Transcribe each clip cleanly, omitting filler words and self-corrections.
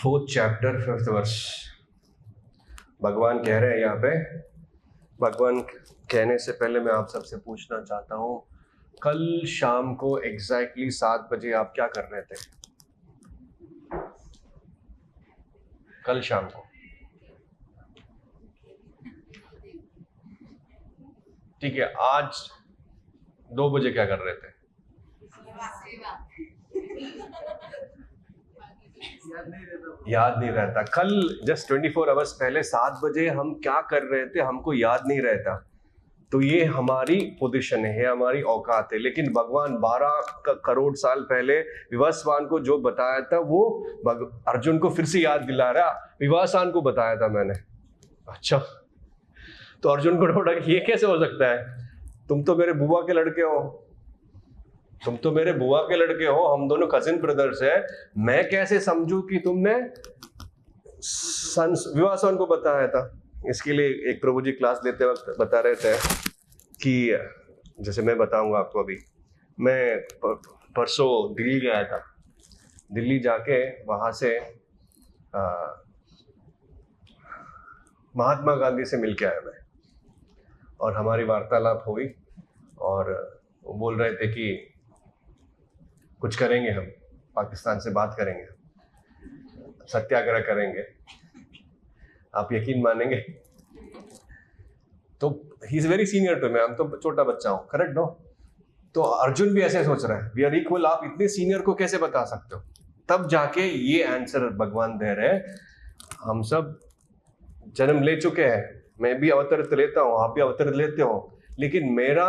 Fourth chapter 5th verse. भगवान कह रहे हैं यहाँ पे। भगवान कहने से पहले मैं आप सबसे पूछना चाहता हूँ, कल शाम को एग्जैक्टली 7 बजे आप क्या कर रहे थे? कल शाम को, ठीक है, आज 2 बजे क्या कर रहे थे? याद नहीं रहता। कल जस्ट 24 आवर्स पहले 7 बजे हम क्या कर रहे थे हमको याद नहीं रहता। तो ये हमारी पोजीशन है, हमारी औकात है। लेकिन भगवान 12 करोड़ साल पहले विवासवान को जो बताया था वो अर्जुन को फिर से याद दिला रहा। विवासवान को बताया था मैंने। अच्छा, तो अर्जुन को बोला कि ये कैसे हो सकता है? तुम तो मेरे बुआ के लड़के हो, तुम तो मेरे बुआ के लड़के हो, हम दोनों कजिन ब्रदर्स हैं। मैं कैसे समझूं कि तुमने विवासवान को बताया था? इसके लिए एक प्रभु जी क्लास लेते वक्त बता रहे थे कि जैसे मैं बताऊंगा आपको। अभी मैं परसों दिल्ली गया था। दिल्ली जाके वहां से महात्मा गांधी से मिल के आया मैं, और हमारी वार्तालाप हुई। और वो बोल रहे थे कि कुछ करेंगे, हम पाकिस्तान से बात करेंगे, सत्याग्रह करेंगे। आप यकीन मानेंगे, तो he is very senior to me, हम तो छोटा बच्चा हूँ, करेक्ट नो? तो अर्जुन भी ऐसे सोच रहा है, वी आर इक्वल, आप इतने सीनियर को कैसे बता सकते हो? तब जाके ये आंसर भगवान दे रहे हैं। हम सब जन्म ले चुके हैं, मैं भी अवतरित लेता हूँ, आप भी अवतरित लेते हो, लेकिन मेरा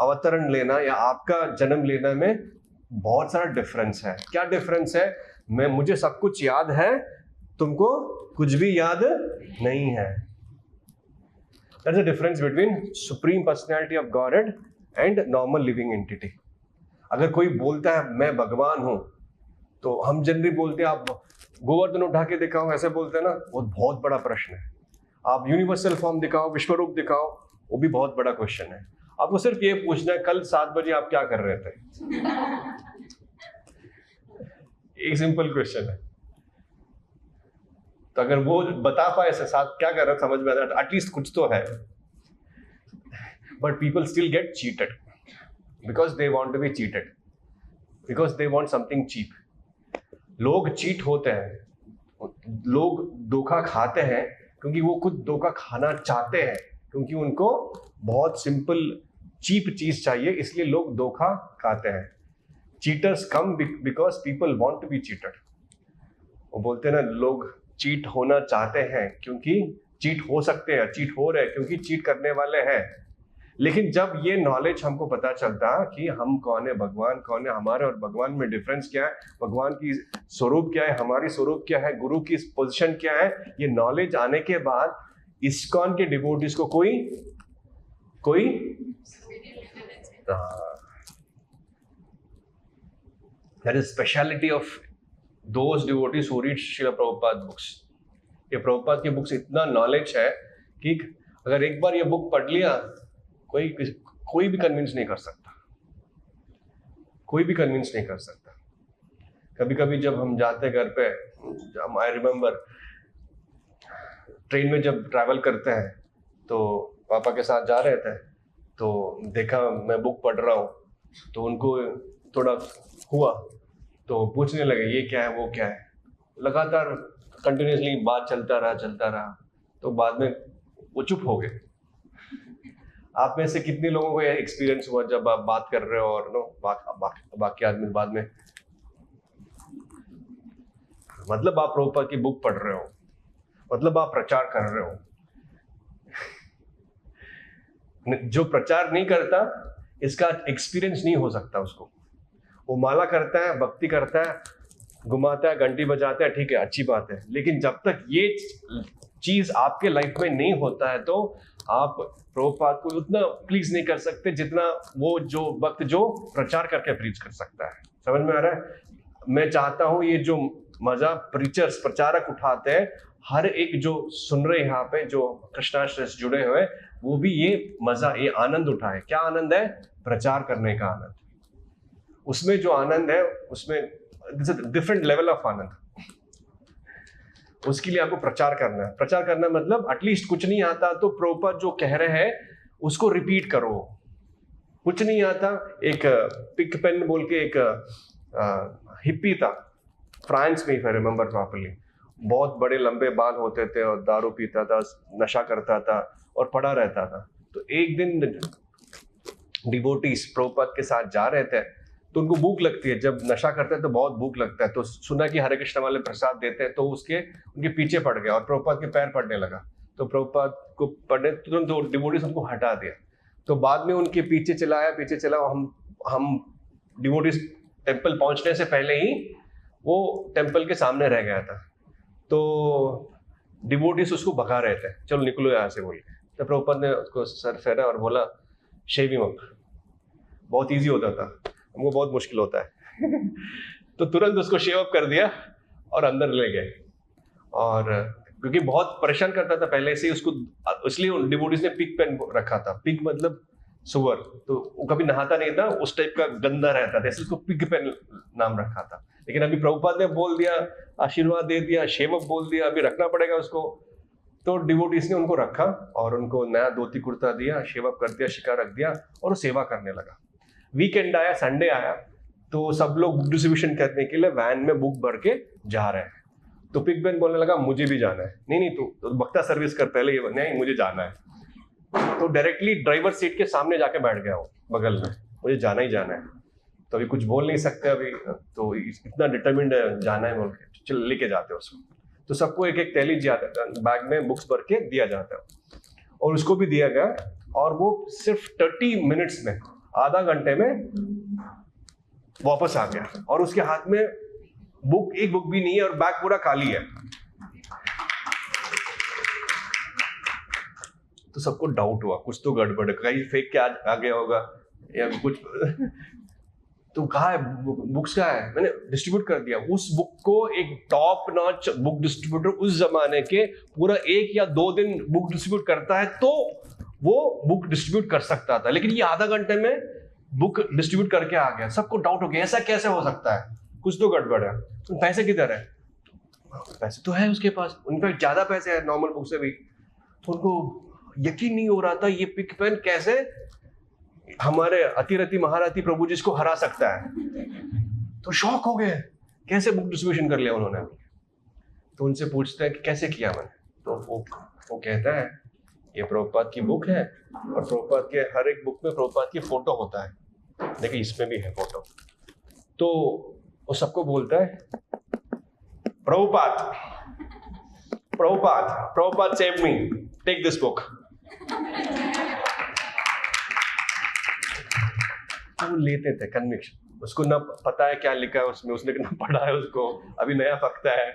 अवतरण लेना या आपका जन्म लेना में बहुत सारा डिफरेंस है। क्या डिफरेंस है? मुझे सब कुछ याद है, तुमको कुछ भी याद नहीं है। There's a difference between supreme personality of Godhead and normal living entity. अगर कोई बोलता है मैं भगवान हूं, तो हम जनरली बोलते हैं आप गोवर्धन उठा के दिखाओ, ऐसे बोलते हैं ना, वो बहुत बड़ा प्रश्न है। आप यूनिवर्सल फॉर्म दिखाओ, विश्वरूप दिखाओ, वो भी बहुत बड़ा क्वेश्चन है। आपको सिर्फ ये पूछना है कल 7 बजे आप क्या कर रहे थे। एक सिंपल क्वेश्चन है। तो अगर वो बता पाए ऐसे साथ क्या कर रहा है, समझ में आता, एटलीस्ट कुछ तो है। But people still get cheated because they want to be cheated, because they want something cheap. लोग चीट होते हैं, लोग धोखा खाते हैं क्योंकि वो खुद धोखा खाना चाहते हैं, क्योंकि उनको बहुत सिंपल चीप चीज चाहिए, इसलिए लोग धोखा खाते हैं। Cheaters come because people want to be cheated. वो बोलते हैं ना, लोग चीट होना चाहते हैं क्योंकि चीट हो सकते हैं, चीट हो रहे हैं क्योंकि चीट करने वाले हैं। लेकिन जब ये नॉलेज हमको पता चलता कि हम कौन है, भगवान कौन है, हमारे और भगवान में डिफरेंस क्या है, भगवान की स्वरूप क्या है, हमारी स्वरूप क्या है, गुरु की पोजीशन क्या है, ये नॉलेज आने के बाद इस्कॉन के डिवोटीज को कोई that is speciality of those devotees who read Srila Prabhupada books. ये प्रभुपाद की बुक्स इतना नॉलेज है कि अगर एक बार ये बुक पढ़ लिया, कोई भी कन्विंस नहीं कर सकता, कोई भी कन्विंस नहीं कर सकता। कभी कभी जब हम जाते घर पे, आई रिमेम्बर ट्रेन में जब ट्रैवल करते हैं, तो पापा के साथ जा रहे थे, तो देखा मैं बुक पढ़ रहा हूँ, तो उनको थोड़ा हुआ, तो पूछने लगे ये क्या है, वो क्या है। लगातार कंटिन्यूसली बात चलता रहा, तो बाद में वो चुप हो गए। आप में से कितने लोगों को यह एक्सपीरियंस हुआ जब आप बात कर रहे हो और बाकी आदमी बाद में, मतलब आप प्रभुपाद की बुक पढ़ रहे हो, मतलब आप प्रचार कर रहे हो, जो प्रचार नहीं करता इसका एक्सपीरियंस नहीं हो सकता उसको। वो माला करता है, भक्ति करता है, घुमाता है, घंटी बजाता है, ठीक है, अच्छी बात है, लेकिन जब तक ये चीज आपके लाइफ में नहीं होता है तो आप प्रभुपाद को उतना प्लीज नहीं कर सकते जितना वो जो वक्त जो प्रचार करके प्रीच कर सकता है। समझ में आ रहा है? मैं चाहता हूं ये जो मजा प्रीचर्स प्रचारक उठाते हैं, हर एक जो सुन रहे यहाँ पे जो कृष्णाश्रय से जुड़े हुए वो भी ये मजा, ये आनंद उठाए। क्या आनंद है? प्रचार करने का आनंद। उसमें जो आनंद है उसमें डिफरेंट लेवल ऑफ आनंद। उसके लिए आपको प्रचार करना है। प्रचार करना मतलब एटलीस्ट कुछ नहीं आता तो प्रभुपाद जो कह रहे हैं उसको रिपीट करो। कुछ नहीं आता, एक पिक पेन बोल के एक हिप्पी था फ्रांस में, इफ आई रिमेंबर प्रॉपर्ली। बहुत बड़े लंबे बाल होते थे और दारू पीता था, नशा करता था और पड़ा रहता था। तो एक दिन डिवोटीज प्रभुपाद के साथ जा रहे थे तो उनको भूख लगती है, जब नशा करते हैं तो बहुत भूख लगता है। तो सुना कि हरे कृष्ण वाले प्रसाद देते हैं, तो उनके पीछे पड़ गया और प्रभुपाद के पैर पड़ने लगा। तो प्रभुपाद को पड़ने तुरंत डिवोटीज उनको हटा दिया। तो बाद में उनके पीछे चला। हम डिवोटीज टेम्पल पहुंचने से पहले ही वो टेम्पल के सामने रह गया था। तो डिवोटीज उसको भगा रहे थे, चलो निकलो यहाँ से बोल के। तो प्रभुपाद ने उसको सर फेरा और बोला शेव हिम अप। बहुत ईजी होता था, हमको बहुत मुश्किल होता है। तो तुरंत उसको शेव अप कर दिया और अंदर ले गए। और क्योंकि बहुत परेशान करता था पहले से ही उसको, इसलिए डिवोटीज ने पिग पेन रखा था। पिग मतलब सुअर, तो वो कभी नहाता नहीं था, उस टाइप का गंदा रहता था, इसलिए उसको पिग पेन नाम रखा था। लेकिन अभी प्रभुपाद ने बोल दिया, आशीर्वाद दे दिया, शेव अप बोल दिया, अभी रखना पड़ेगा उसको। तो डिवोटीज ने उनको रखा और उनको नया धोती कुर्ता दिया, शेव अप कर दिया, शिकार रख दिया और वो सेवा करने लगा। वीकेंड आया, संडे आया, तो सब लोग बुक डिस्ट्रीब्यूशन करने के लिए वैन में बुक भर के जा रहे हैं। तो पिग पेन बोलने लगा मुझे भी जाना है। नहीं तू तो बख्ता सर्विस कर पहले, ये नहीं मुझे जाना है। तो डायरेक्टली ड्राइवर सीट के सामने जाके बैठ गया वो बगल में, मुझे जाना ही जाना है। तो अभी कुछ बोल नहीं सकते अभी, तो इतना डिटरमिन्ड है, जाना है बोल के चल लेके जाते हैं उसको। तो सबको एक एक थैली बैग में बुक्स भर के दिया जाता है और उसको भी दिया गया। और वो सिर्फ 30 मिनट्स में, आधा घंटे में वापस आ गया और उसके हाथ में एक बुक भी नहीं है और बैग पूरा खाली है। तो सबको डाउट हुआ, कुछ तो गड़बड़ है, कहीं फेंक के आ गया होगा या कुछ। तो कहा है बुक्स का है, मैंने डिस्ट्रीब्यूट कर दिया। उस बुक को एक टॉप नॉच बुक डिस्ट्रीब्यूटर उस जमाने के पूरा 1 या 2 दिन बुक डिस्ट्रीब्यूट करता है तो वो बुक डिस्ट्रीब्यूट कर सकता था, लेकिन ये आधा घंटे में बुक डिस्ट्रीब्यूट करके आ गया। सबको डाउट हो गया, ऐसा कैसे हो सकता है, कुछ तो गड़बड़ है। तो पैसे किधर है? पैसे तो है उसके पास, इनफैक्ट ज्यादा पैसे है नॉर्मल बुक से भी। तो उनको यकीन नहीं हो रहा था ये पिग पेन कैसे हमारे अतिरथी महारथी प्रभु जी को हरा सकता है। तो शॉक हो गए, कैसे बुक डिस्ट्रीब्यूशन कर लिया उन्होंने। तो उनसे पूछते हैं कि कैसे किया मैंने। तो वो कहता है ये प्रभुपाद की बुक है और प्रभुपाद के हर एक बुक में प्रभुपाद की फोटो होता है, देखिए इसमें भी है फोटो। तो वो सबको बोलता है Prabhupada Prabhupada Prabhupada save me, take this book. वो लेते थे कन्विक्शन, उसको ना पता है क्या लिखा है उसमें, उसने ना पढ़ा है उसको, अभी नया पकता है,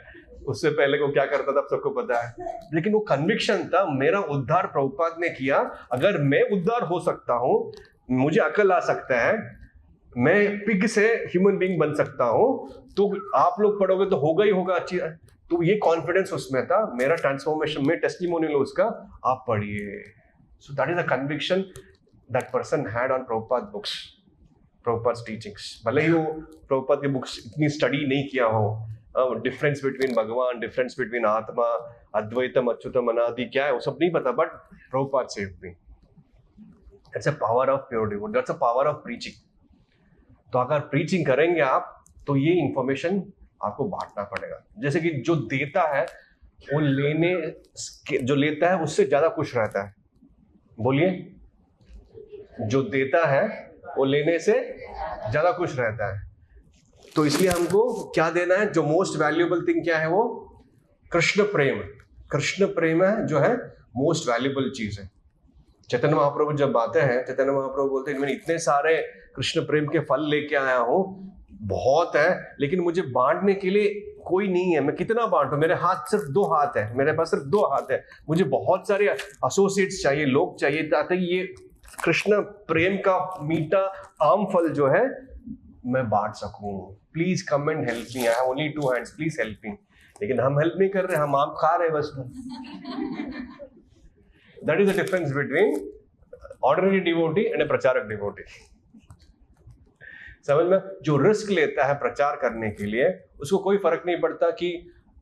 उससे पहले को क्या करता था सबको पता है। लेकिन वो कन्विक्शन था, मेरा उद्धार प्रभुपाद ने किया, अगर मैं उद्धार हो सकता हूँ, मुझे अकल आ सकता है, मैं पिग से ह्यूमन बीइंग बन सकता हूँ, तो आप लोग पढ़ोगे तो होगा ही होगा अच्छी। तो ये कॉन्फिडेंस उसमें था, मेरा ट्रांसफॉर्मेशन में टेस्टिमोनियल उसका, आप पढ़िए। So that is a conviction that person had on Prabhupada books, Prabhupada teachings. भले ही वो प्रभुपाद की बुक्स इतनी स्टडी नहीं किया हो, डिफरेंस बिटवीन भगवान, डिफरेंस बिटवीन आत्मा, अद्वैतम अच्युतम अनादि क्या है वो सब नहीं पता, but Prabhupada saved me. That's a power of pure devotee, that's a power of preaching. तो अगर प्रीचिंग करेंगे आप तो ये इंफॉर्मेशन आपको बांटना पड़ेगा। जैसे कि जो देता है वो जो लेता है उससे ज्यादा खुश रहता है। बोलिए, जो देता है वो लेने से ज्यादा खुश रहता है। तो इसलिए हमको क्या देना है, जो मोस्ट वैल्यूएबल थिंग क्या है वो कृष्ण प्रेम। कृष्ण प्रेम है जो है मोस्ट वैल्यूएबल चीज है। चैतन्य महाप्रभु जब आते हैं, चैतन्य महाप्रभु बोलते हैं मैंने इतने सारे कृष्ण प्रेम के फल लेके आया हूँ, बहुत है, लेकिन मुझे बांटने के लिए कोई नहीं है, मैं कितना बांटूं, मेरे हाथ सिर्फ 2 हाथ है, मेरे पास सिर्फ 2 हाथ है, मुझे बहुत सारे एसोसिएट्स चाहिए, लोग चाहिए, ताकि ये कृष्ण प्रेम का मीठा आम फल जो है मैं बांट सकूं। Please come and help me, I have only 2 hands, please help me. लेकिन हम हेल्प नहीं कर रहे, हम आम खा रहे बस। That is the difference between ordinary devotee and a pracharak devotee. समझ में? जो रिस्क लेता है प्रचार करने के लिए, उसको कोई फर्क नहीं पड़ता कि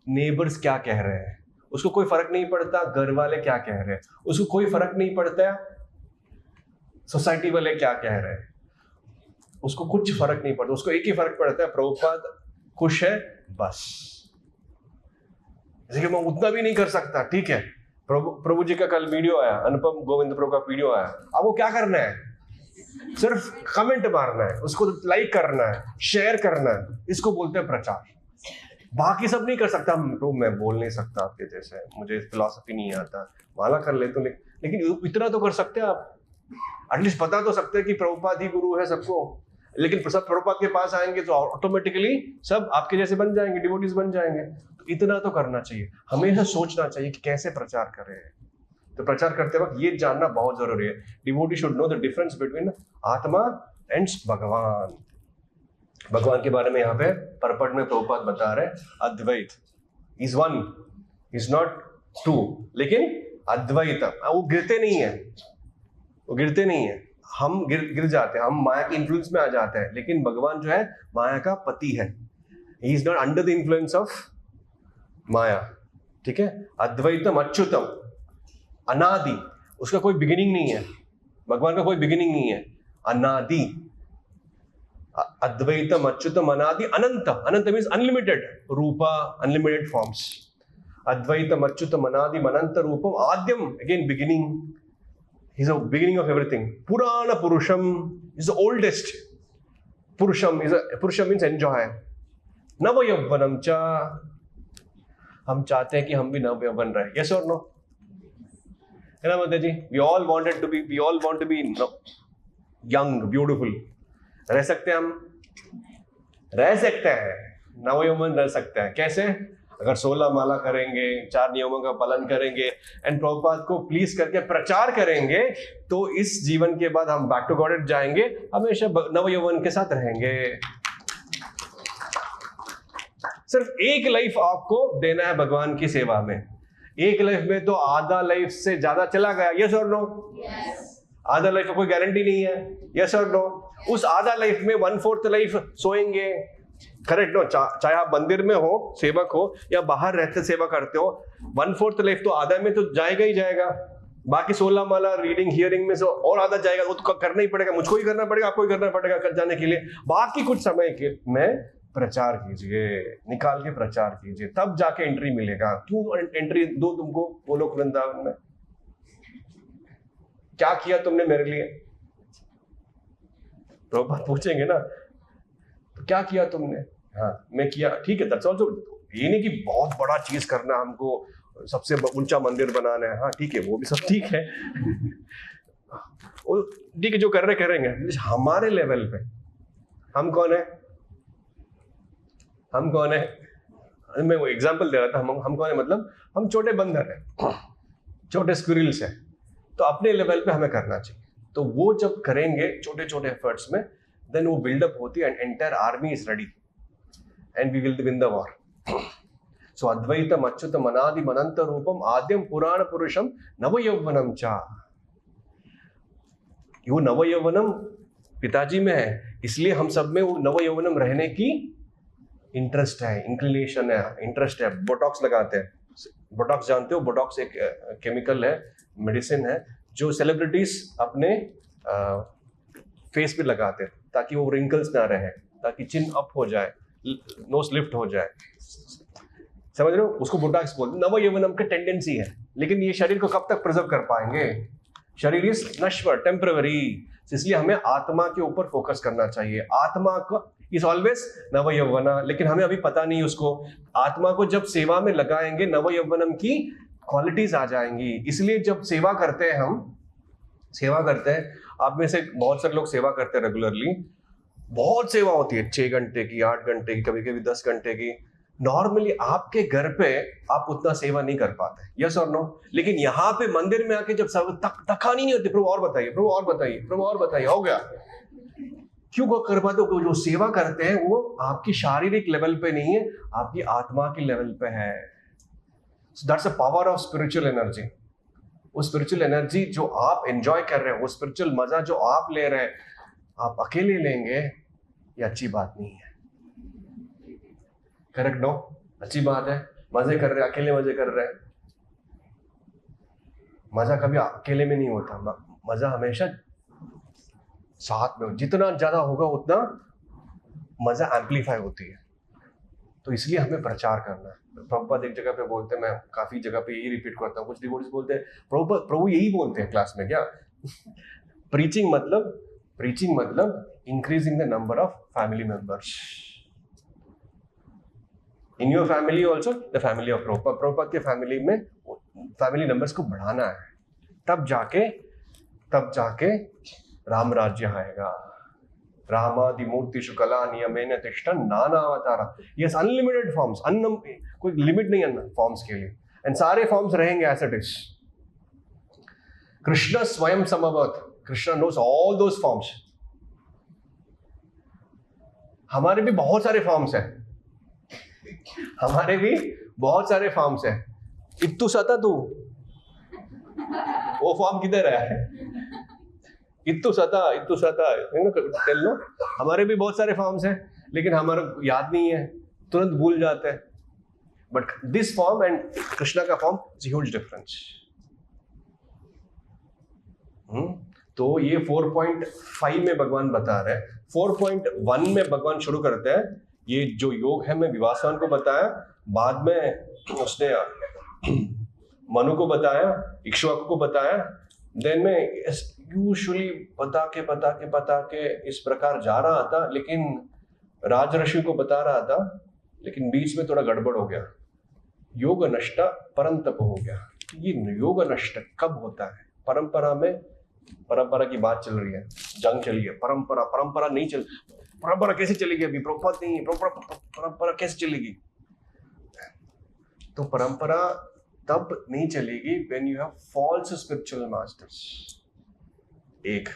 नेबर्स क्या कह रहे हैं, उसको कोई फर्क नहीं पड़ता घर वाले क्या कह रहे हैं, उसको कोई फर्क नहीं पड़ता सोसाइटी वाले क्या कह रहे हैं, उसको कुछ फर्क नहीं पड़ता, उसको एक ही फर्क पड़ता है, प्रभुपाद खुश है बस। जैसे कि मैं उतना भी नहीं कर सकता, ठीक है, प्रभु जी का कल वीडियो आया, अनुपम गोविंद प्रभु का वीडियो आया, अब वो क्या करना है, सिर्फ कमेंट मारना है, उसको लाइक करना है, शेयर करना है, इसको बोलते हैं प्रचार। बाकी सब नहीं कर सकता। मैं बोल नहीं सकता आपके जैसे, मुझे फिलॉसफी नहीं आता, माला कर ले तो, लेकिन इतना तो कर सकते हैं आप, एटलीस्ट पता तो सकते हैं कि प्रभुपाद ही गुरु है सबको। लेकिन सब प्रभुपाद के पास आएंगे तो ऑटोमेटिकली सब आपके जैसे बन जाएंगे, डिवोटीज बन जाएंगे। तो इतना तो करना चाहिए, हमेशा सोचना चाहिए कि कैसे प्रचार कर रहे हैं। तो प्रचार करते वक्त ये जानना बहुत जरूरी है। Devotee should know the difference between आत्मा एंड भगवान। भगवान के बारे में यहाँ पे परपट में प्रभुपाद बता रहे, Advaita is one, is not two, लेकिन अद्वैत, वो गिरते नहीं है, वो गिरते नहीं है, हम गिर जाते हैं, हम माया के इन्फ्लुएंस में आ जाते हैं, लेकिन भगवान जो है माया का पति है, he is not under the influence of Maya. ठीक है, अद्वैतम अच्युतम, अनादि, उसका कोई बिगिनिंग नहीं है, भगवान का कोई बिगिनिंग नहीं है, अनादि, अद्वैतम अच्युतम अनादि अनंत, अनंत मीन्स अनलिमिटेड, रूपा अनलिमिटेड फॉर्म्स, अद्वैतम अच्युतम अनादि अनंत रूपम, आद्यम again beginning, he is the beginning of everything, purana purusham is the oldest, purusham is purusham means enjoy, नव यौवनम चा, हम चाहते हैं कि हम भी नव यौवन रहे, yes or no, है ना माता जी? we all want to be young, beautiful, रह सकते हैं, हम रह सकते हैं, नव यौवन रह सकते हैं। कैसे? अगर 16 माला करेंगे, 4 नियमों का पालन करेंगे एंड प्रभुपाद को प्लीज करके प्रचार करेंगे, तो इस जीवन के बाद हम बैक टू गॉड जाएंगे, हमेशा नव यौवन के साथ रहेंगे। सिर्फ एक लाइफ आपको देना है भगवान की सेवा में, एक लाइफ में तो आधा लाइफ से ज्यादा चला गया, यस और नो? आधा लाइफ का कोई गारंटी नहीं है, यस और नो? उस आधा लाइफ में 1/4 लाइफ सोएंगे, करेक्ट नो? चाहे आप मंदिर में हो, सेवक हो, या बाहर रहते सेवा करते हो, 1/4 लाइफ तो आधा में तो जाएगा ही जाएगा, बाकी 16 माला रीडिंग हियरिंग में से और आधा जाएगा, वो तो करना ही पड़ेगा, मुझको ही करना पड़ेगा, आपको ही करना पड़ेगा कर जाने के लिए। बाकी कुछ समय के में प्रचार कीजिए, निकाल के प्रचार कीजिए, तब जाके एंट्री मिलेगा। क्यों एंट्री दो तुमको गोलोक वृंदावन में? क्या किया तुमने मेरे लिए? प्रभुपाद पूछेंगे ना, क्या किया तुमने? हाँ, मैं किया, ठीक है, दैट्स आल्सो, ये नहीं कि बहुत बड़ा चीज करना, हमको सबसे ऊंचा मंदिर बनाना है, हाँ ठीक है, वो भी सब ठीक है, ठीक है, जो कर रहे करेंगे। हमारे लेवल पे हम कौन है? हम कौन है? मैं वो एग्जांपल दे रहा था, हम कौन है, मतलब हम छोटे बंदर हैं, छोटे स्क्विरल्स हैं, तो अपने लेवल पे हमें करना चाहिए। तो वो जब करेंगे छोटे छोटे एफर्ट्स में, then वो बिल्डअप होती है and entire army is ready and we will win the war. So advaitam achyutam anadi ananta रूपम आद्यम पुराण पुरुषम नव यौवनम चा। वो नव यौवनम पिताजी में है, इसलिए हम सब में वो नव यौवनम रहने की इंटरेस्ट है, इंक्लिनेशन है, इंटरेस्ट है। बोटॉक्स लगाते हैं, बोटॉक्स जानते हो? बोटॉक्स एक केमिकल है, मेडिसिन है, जो सेलिब्रिटीज अपने फेस पे लगाते हैं ताकि वो रिंकल्स ना रहे, ताकि चिन अप हो जाए, नोज लिफ्ट हो जाए, समझ रहे हो? उसको बोटॉक्स बोलते हैं। नव यौवनम की टेंडेंसी है, लेकिन ये शरीर को कब तक प्रिजर्व कर पाएंगे? शरीर इज नश्वर, टेम्पररी, इसलिए हमें आत्मा के ऊपर फोकस करना चाहिए। आत्मा को इज ऑलवेज नव यौवना, लेकिन हमें अभी पता नहीं उसको। आत्मा को जब सेवा में लगाएंगे, नव यौवनम की क्वालिटीज आ जाएंगी। इसलिए जब सेवा करते हैं हम, सेवा करते हैं, आप में से बहुत सारे लोग सेवा करते हैं रेगुलरली, बहुत सेवा होती है 6 घंटे की, 8 घंटे की, कभी कभी 10 घंटे की। नॉर्मली आपके घर पे आप उतना सेवा नहीं कर पाते, यस और नो। लेकिन यहाँ पे मंदिर में आके जब सब तखानी नहीं होती, प्रभु और बताइए, प्रभु और बताइए, प्रभु और बताइए, हो गया। क्यों कर पाते हो? जो सेवा करते हैं वो आपकी शारीरिक लेवल पे नहीं है, आपकी आत्मा की लेवल पे है। So that's the power of spiritual energy. वो स्पिरिचुअल एनर्जी जो आप एंजॉय कर रहे हैं, वो स्पिरिचुअल मजा जो आप ले रहे हैं, आप अकेले लेंगे, ये अच्छी बात नहीं है। Correct no? अच्छी बात है, मजे कर रहे हैं, अकेले मजे कर रहे हैं। मजा कभी अकेले में नहीं होता, मजा हमेशा साथ में। जितना ज्यादा होगा उतना मजा एम्पलीफाई होती है। तो इसलिए हमें प्रचार करना है। प्रभुपाद एक जगह पे बोलते हैं, मैं काफी जगह पे यही रिपीट करता हूँ, कुछ डिवोटीज बोलते हैं, प्रभु यही बोलते हैं क्लास में क्या प्रीचिंग मतलब increasing the number of family members in your family, also the family of Prabhupada. Prabhupada के फैमिली में फैमिली नंबर्स को बढ़ाना है, तब जाके राम राज्य आएगा। रामादि मूर्तिषु कला नियमेन तिष्ठन् नानावतारा। यस, अनलिमिटेड फॉर्म्स, कोई लिमिट नहीं है फॉर्म्स के लिए, एंड सारे फॉर्म्स रहेंगे एज इट इज। कृष्ण स्वयं समभवत्, Krishna knows all those forms. हमारे भी बहुत सारे फॉर्म्स हैं, इत्तु सता तू, वो फॉर्म किधर है? इत्तु सता टेल नो। हमारे भी बहुत सारे फॉर्म्स हैं, लेकिन हमारा याद नहीं है, तुरंत भूल जाते हैं। But this form and Krishna का फॉर्म इज ह्यूज डिफरेंस। तो ये 4.5 में भगवान बता रहे हैं। 4.1 में भगवान शुरू करते हैं। ये जो योग है, मैं विवासवान को बताया, बाद में उसने मनु को बताया, इक्ष्वाकु को बताया, देन में यूजुअली बता के इस प्रकार जा रहा था, लेकिन राजऋषि को बता रहा था, लेकिन बीच में थोड़ा गड़बड़ हो गया, योग नष्ट परंतप हो गया। ये योग नष्ट कब होता है? परंपरा की बात चल रही है, जंग चली है, परंपरा नहीं चल, परंपरा कैसे चलेगी? अभी प्रभुपाद नहीं है, परंपरा कैसे चलेगी? तो परंपरा तब नहीं चलेगी when you have false spiritual masters। एक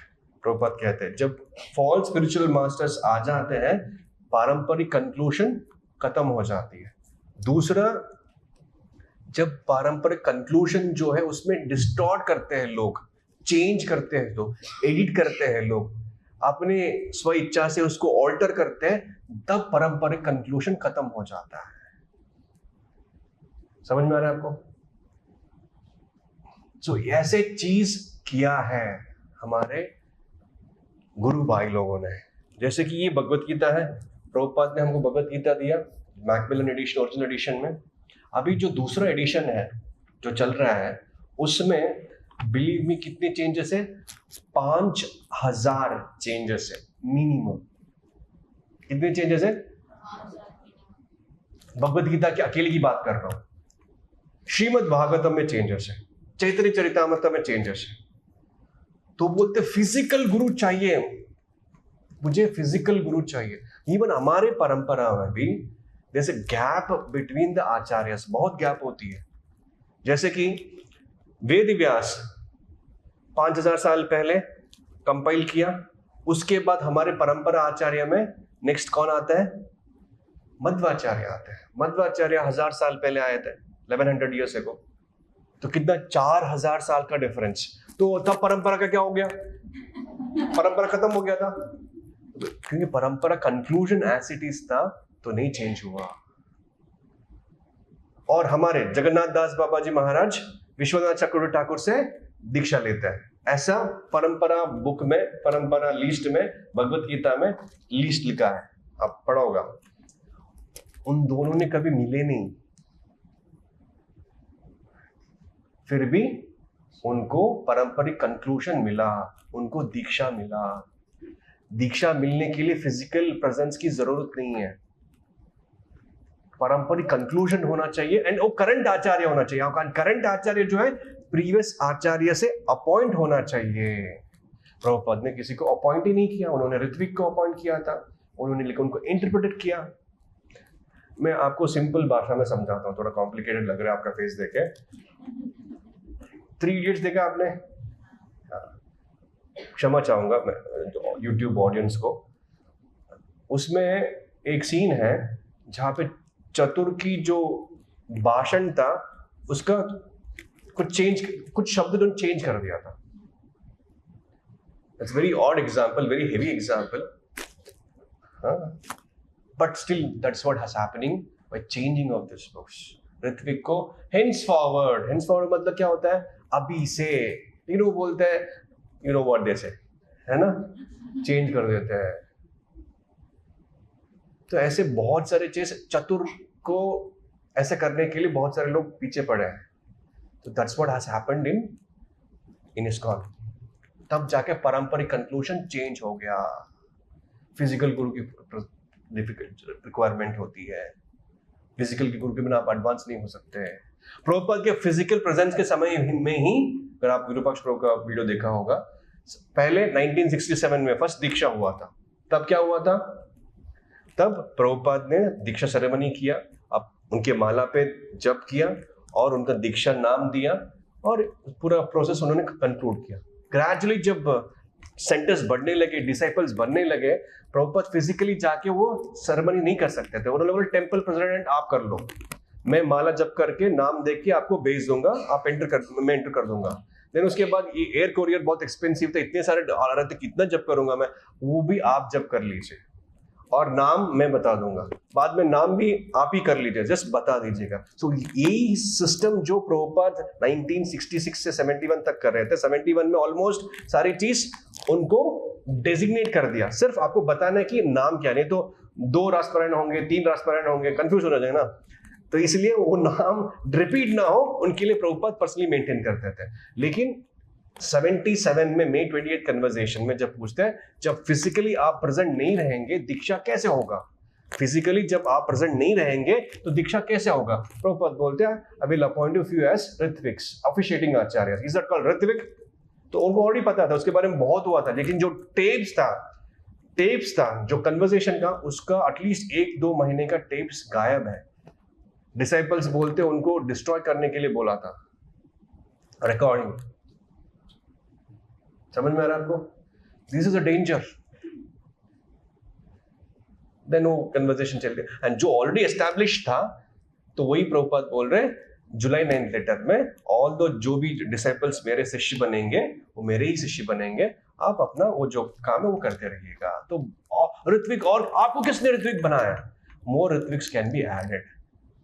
प्रभुपाद कहते हैं, जब false spiritual masters आ जाते हैं, पारंपरिक कंक्लूजन खत्म हो जाती है। दूसरा, जब पारंपरिक कंक्लूजन जो है उसमें डिस्टॉर्ट करते हैं लोग, चेंज करते हैं लोग, एडिट करते हैं लोग, अपने स्व इच्छा से उसको ऑल्टर करते हैं, तब पारंपरिक कंक्लूजन खत्म हो जाता है। समझ में आ रहा है आपको? तो ऐसे चीज किया है हमारे गुरु भाई लोगों ने। जैसे कि ये भगवत गीता है, प्रभुपाद ने हमको भगवत गीता दिया मैकमिलन एडिशन, ओरिजिनल एडिशन में। अभी जो दूसरा एडिशन है जो चल रहा है, उसमें बिलीव मी कितने चेंजेस है? 5000 चेंजेस है मिनिमम। कितने चेंजेस है? भगवत गीता की अकेले की बात कर रहा हूं। श्रीमद् भागवतम में चेंजेस है, चैतन्य चरितामृत में चेंजेस है। तो बोलते फिजिकल गुरु चाहिए, मुझे फिजिकल गुरु चाहिए। इवन हमारे परंपरा में भी जैसे गैप बिटवीन द आचार्यस, बहुत गैप होती है। जैसे कि वेद व्यास 5000 साल पहले कंपाइल किया, उसके बाद हमारे परंपरा आचार्य में नेक्स्ट कौन आता है? मध्वाचार्य आते हैं। मध्वाचार्य 1000 साल पहले आए थे, 1100 ईयर्स एगो। तो कितना? 4000 साल का डिफरेंस। तो तब परंपरा का क्या हो गया? परंपरा खत्म हो गया था, क्योंकि परंपरा कंक्लूजन एज इट इज था, तो नहीं चेंज हुआ। और हमारे जगन्नाथ दास बाबा जी महाराज विश्वनाथ चक्रवर्ती ठाकुर से दीक्षा लेते हैं। ऐसा परंपरा बुक में, परंपरा लिस्ट में, भगवत गीता में लिस्ट लिखा है, आप पढ़ा होगा। उन दोनों ने कभी मिले नहीं, फिर भी उनको पारंपरिक कंक्लूजन मिला, उनको दीक्षा मिला। दीक्षा मिलने के लिए फिजिकल प्रेजेंस की जरूरत नहीं है, पारंपरिक कंक्लूजन होना चाहिए, एंड वो करंट आचार्य होना चाहिए। करंट आचार्य जो है प्रीवियस आचार्य से अपॉइंट होना चाहिए। प्रभुपाद ने किसी को अपॉइंट ही नहीं किया, उन्होंने ऋत्विक को अपॉइंट किया था, उन्होंने लेकिन उनको इंटरप्रेट किया। मैं आपको सिंपल भाषा में समझाता हूँ, थोड़ा कॉम्प्लिकेटेड लग रहा है आपका फेस देखे। 3 इडियट्स देखा आपने? क्षमा चाहूंगा मैं यूट्यूब ऑडियंस को। उसमें एक सीन है जहाँ पे चतुर की जो भाषण था उसका कुछ शब्द उन्होंने चेंज कर दिया था। It's very odd example, very heavy example, but still that's what has happening by changing of this books. Ritwik को henceforward मतलब क्या होता है? अभी से, लेकिन वो बोलते हैं यू नो व्हाट दे से, है ना, चेंज कर देते हैं। तो ऐसे बहुत सारे चीज, चतुर को ऐसे करने के लिए बहुत सारे लोग पीछे पड़े हैं। तो that's what has happened in ISKCON। तब जाके पारंपरिक कंक्लूजन चेंज हो गया। फिजिकल गुरु की रिक्वायरमेंट होती है, फिजिकल के गुरु के बिना आप एडवांस नहीं हो सकते। प्रभुपाद के फिजिकल प्रेजेंस के समय में ही, अगर आप विरूपाक्ष प्रभु का वीडियो देखा होगा, पहले 1967 में फर्स्ट दीक्षा हुआ था। तब क्या हुआ था? तब प्रभुपाद ने दीक्षा सेरेमनी किया, अब उनके माला पे जप किया और उनका दीक्षा नाम दिया और पूरा प्रोसेस उन्होंने कंक्लूड किया। ग्रेजुअली जब सेंटर्स बढ़ने लगे, डिसाइपल्स बनने लगे, प्रभुपाद फिजिकली जाके वो सेरेमनी नहीं कर सकते थे। उन्होंने बोला टेंपल प्रेसिडेंट आप कर लो, मैं माला जप करके नाम दे के आपको भेज दूंगा, आप मैं एंटर कर दूंगा। देन उसके बाद ये एयर कोरियर बहुत एक्सपेंसिव था, इतने सारे आ रहे थे, कितना जप करूंगा मैं, वो भी आप जप कर लीजिए और नाम मैं बता दूंगा, बाद में नाम भी आप ही कर लीजिए, जस्ट बता दीजिएगा। सो यही सिस्टम जो प्रभुपाद 1966 से 71 तक कर रहे थे। 71 में ऑलमोस्ट सारी चीज उनको डेजिग्नेट कर दिया, सिर्फ आपको बताना है कि नाम क्या, नहीं तो 2 रासपारायण होंगे, 3 रासपारायण होंगे, कंफ्यूज हो जाएगा ना। तो इसलिए वो नाम रिपीट ना हो, उनके लिए प्रभुपाद पर्सनली मेंटेन करते थे। लेकिन 77 में May 28 कन्वर्सेशन में जब पूछते हैं, जब फिजिकली आप प्रेजेंट नहीं रहेंगे दीक्षा कैसे होगा? फिजिकली जब आप प्रेजेंट नहीं रहेंगे तो दीक्षा कैसे होगा? प्रभुपाद बोलते हैं I will appoint you as ritviks, officiating acharya. Is that called ritvik? तो उनको ऑलरेडी पता था, उसके बारे में बहुत हुआ था, लेकिन जो टेप्स था जो कन्वर्सेशन का, उसका एटलीस्ट 1-2 महीने का टेप्स गायब है। डिसाइपल्स बोलते उनको डिस्ट्रॉय करने के लिए बोला था रिकॉर्डिंग। समझ में आ रहा है आपको? This is a danger. Then वो कन्वर्सेशन चल गया, एंड जो ऑलरेडी एस्टैब्लिश था, तो वही प्रभुपाद बोल रहे जुलाई 9 लेटर में, ऑल दो जो भी डिसाइपल्स मेरे शिष्य बनेंगे वो मेरे ही शिष्य बनेंगे, आप अपना वो जो काम है वो करते रहिएगा। तो ऋत्विक, और आपको किसने ऋत्विक बनाया? मोर Ritvik's can be added.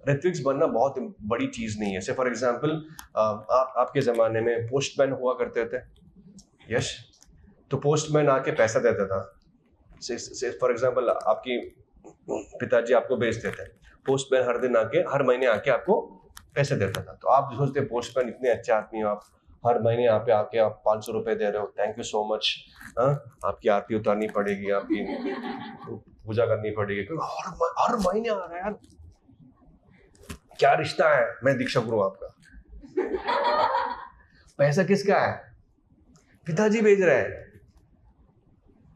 Ritvik's बनना बहुत बड़ी चीज नहीं है। से फॉर एग्जाम्पल आपके जमाने में पोस्टमैन हुआ करते थे, यस, तो पोस्टमैन आके पैसा देता था। फॉर एग्जाम्पल आपकी पिताजी आपको भेजते थे, पोस्टमैन हर महीने आके आपको पैसे देता था। तो आप सोचते पोस्टमैन इतने अच्छे आदमी हो, आप हर महीने यहाँ पे आके आप 500 रुपए दे रहे हो, थैंक यू सो मच, आपकी आरती उतारनी पड़ेगी, आपकी पूजा करनी पड़ेगी, हर महीने आ रहा है यार, क्या रिश्ता है? मैं दीक्षा गुरु आपका। पैसा किसका है? पिताजी भेज रहे हैं।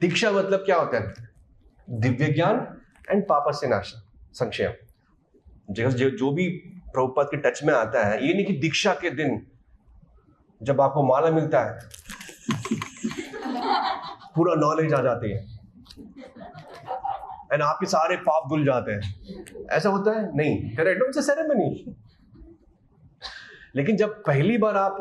दीक्षा मतलब क्या होता है? दिव्य ज्ञान एंड पापस्य नाश, संक्षेम। जो भी प्रभुपाद के टच में आता है, ये नहीं कि दीक्षा के दिन जब आपको माला मिलता है पूरा नॉलेज आ जाती है एंड आपके सारे पाप धुल जाते हैं, ऐसा होता है? नहीं, करेक्ट, सेरेमनी। लेकिन जब पहली बार आप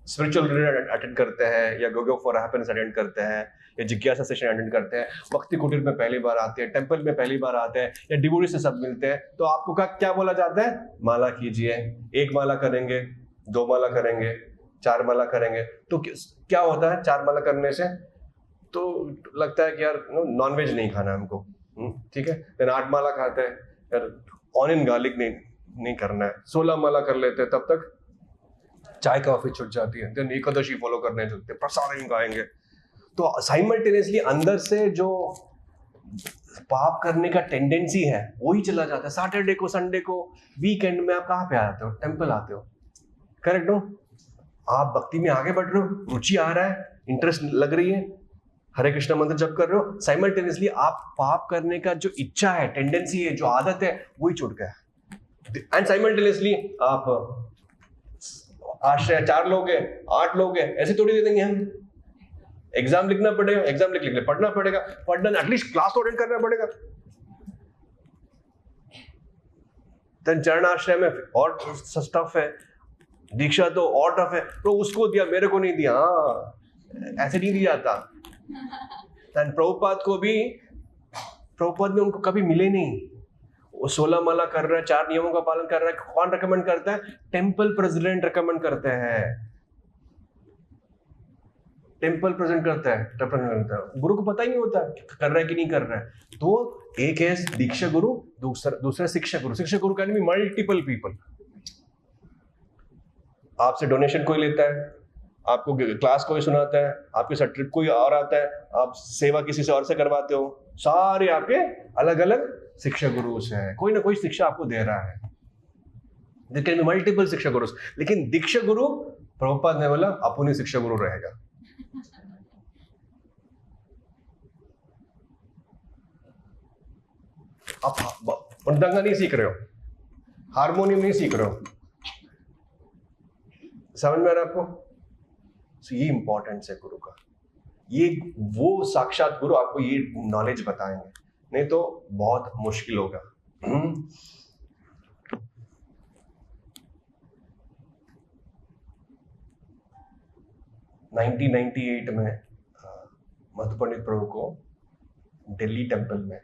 स्पिरिचुअल रिट्रीट अटेंड करते हैं, या गोगो फॉर हैप्पीनेस अटेंड करते हैं, या जिज्ञासा सेशन अटेंड करते हैं, भक्ति कुटीर में पहली बार आते हैं, टेंपल में पहली बार आते हैं, या डिवोटी से सब मिलते हैं, तो आपको क्या बोला जाता है? माला कीजिए। 1 माला करेंगे, 2 माला करेंगे, 4 माला करेंगे। तो क्या होता है 4 माला करने से? तो लगता है कि यार नॉनवेज नहीं खाना हमको, ठीक है। फिर 8 माला खाते हैं, यार ऑनियन गार्लिक नहीं करना है। 16 माला कर लेते हैं, तब तक चाय कॉफी छूट जाती है। देन एकादशी फॉलो करने चलते हैं, प्रसाद नहीं खाएंगे। तो साइमल्टेनियसली अंदर से जो पाप करने का टेंडेंसी है वही चला जाता है। सैटरडे को, संडे को, वीकेंड में आप कहाँ पे आते हो? टेंपल आते हो, करेक्ट हो? आप भक्ति में आगे बढ़ रहे हो, रुचि आ रहा है, इंटरेस्ट लग रही है, हरे कृष्ण मंत्र जप कर रहे हो, साइमल्टेनियसली आप पाप करने का जो इच्छा है, टेंडेंसी है, जो आदत है, वही छूट गया। एंड साइमल्टेनियसली आप आश्रय 4 लोग हैं, 8 लोग हैं, ऐसे थोड़ी दे देंगे हम। एग्जाम लिखना पड़ेगा, एग्जाम लिख लिख पढ़ना पड़ेगा, पढ़ना एटलीस्ट क्लास तो अटेंड करना पड़ेगा। देन चरण आश्रय में और टफ है, दीक्षा तो और टफ है, तो उसको दिया मेरे को नहीं दिया, ऐसे नहीं दिया जाता। देन प्रभुपाद को भी, प्रभुपाद में उनको कभी मिले नहीं, वो 16 माला कर रहा है, 4 नियमों का पालन कर रहा है। कौन रेकमेंड करता है? टेंपल प्रेसिडेंट रेकमेंड करते हैं, टेंपल प्रेसिडेंट करता है, गुरु को पता ही नहीं होता कर रहा है कि नहीं कर रहा है। तो एक है दीक्षा गुरु, दूसरा शिक्षा गुरु। शिक्षा गुरु कैन बी मल्टीपल पीपल। आपसे डोनेशन कोई लेता है, आपको क्लास कोई सुनाता है, आपके साथ ट्रिप कोई और आता है, आप सेवा किसी से और से करवाते हो, सारे आपके अलग अलग शिक्षा गुरु से है, कोई ना कोई शिक्षा आपको दे रहा है। देयर कैन बी मल्टीपल शिक्षा गुरु, लेकिन दीक्षा गुरु प्रभुपाद ने बोला अपनी शिक्षा गुरु रहेगा। आप मृदंगा नहीं सीख रहे हो, हारमोनियम नहीं सीख रहे हो, समझ में आ रहा है आपको? So, ये इंपॉर्टेंस है गुरु का, ये वो साक्षात गुरु आपको ये नॉलेज बताएंगे, नहीं तो बहुत मुश्किल होगा। 1998 में मधु पंडित प्रभु को दिल्ली टेंपल में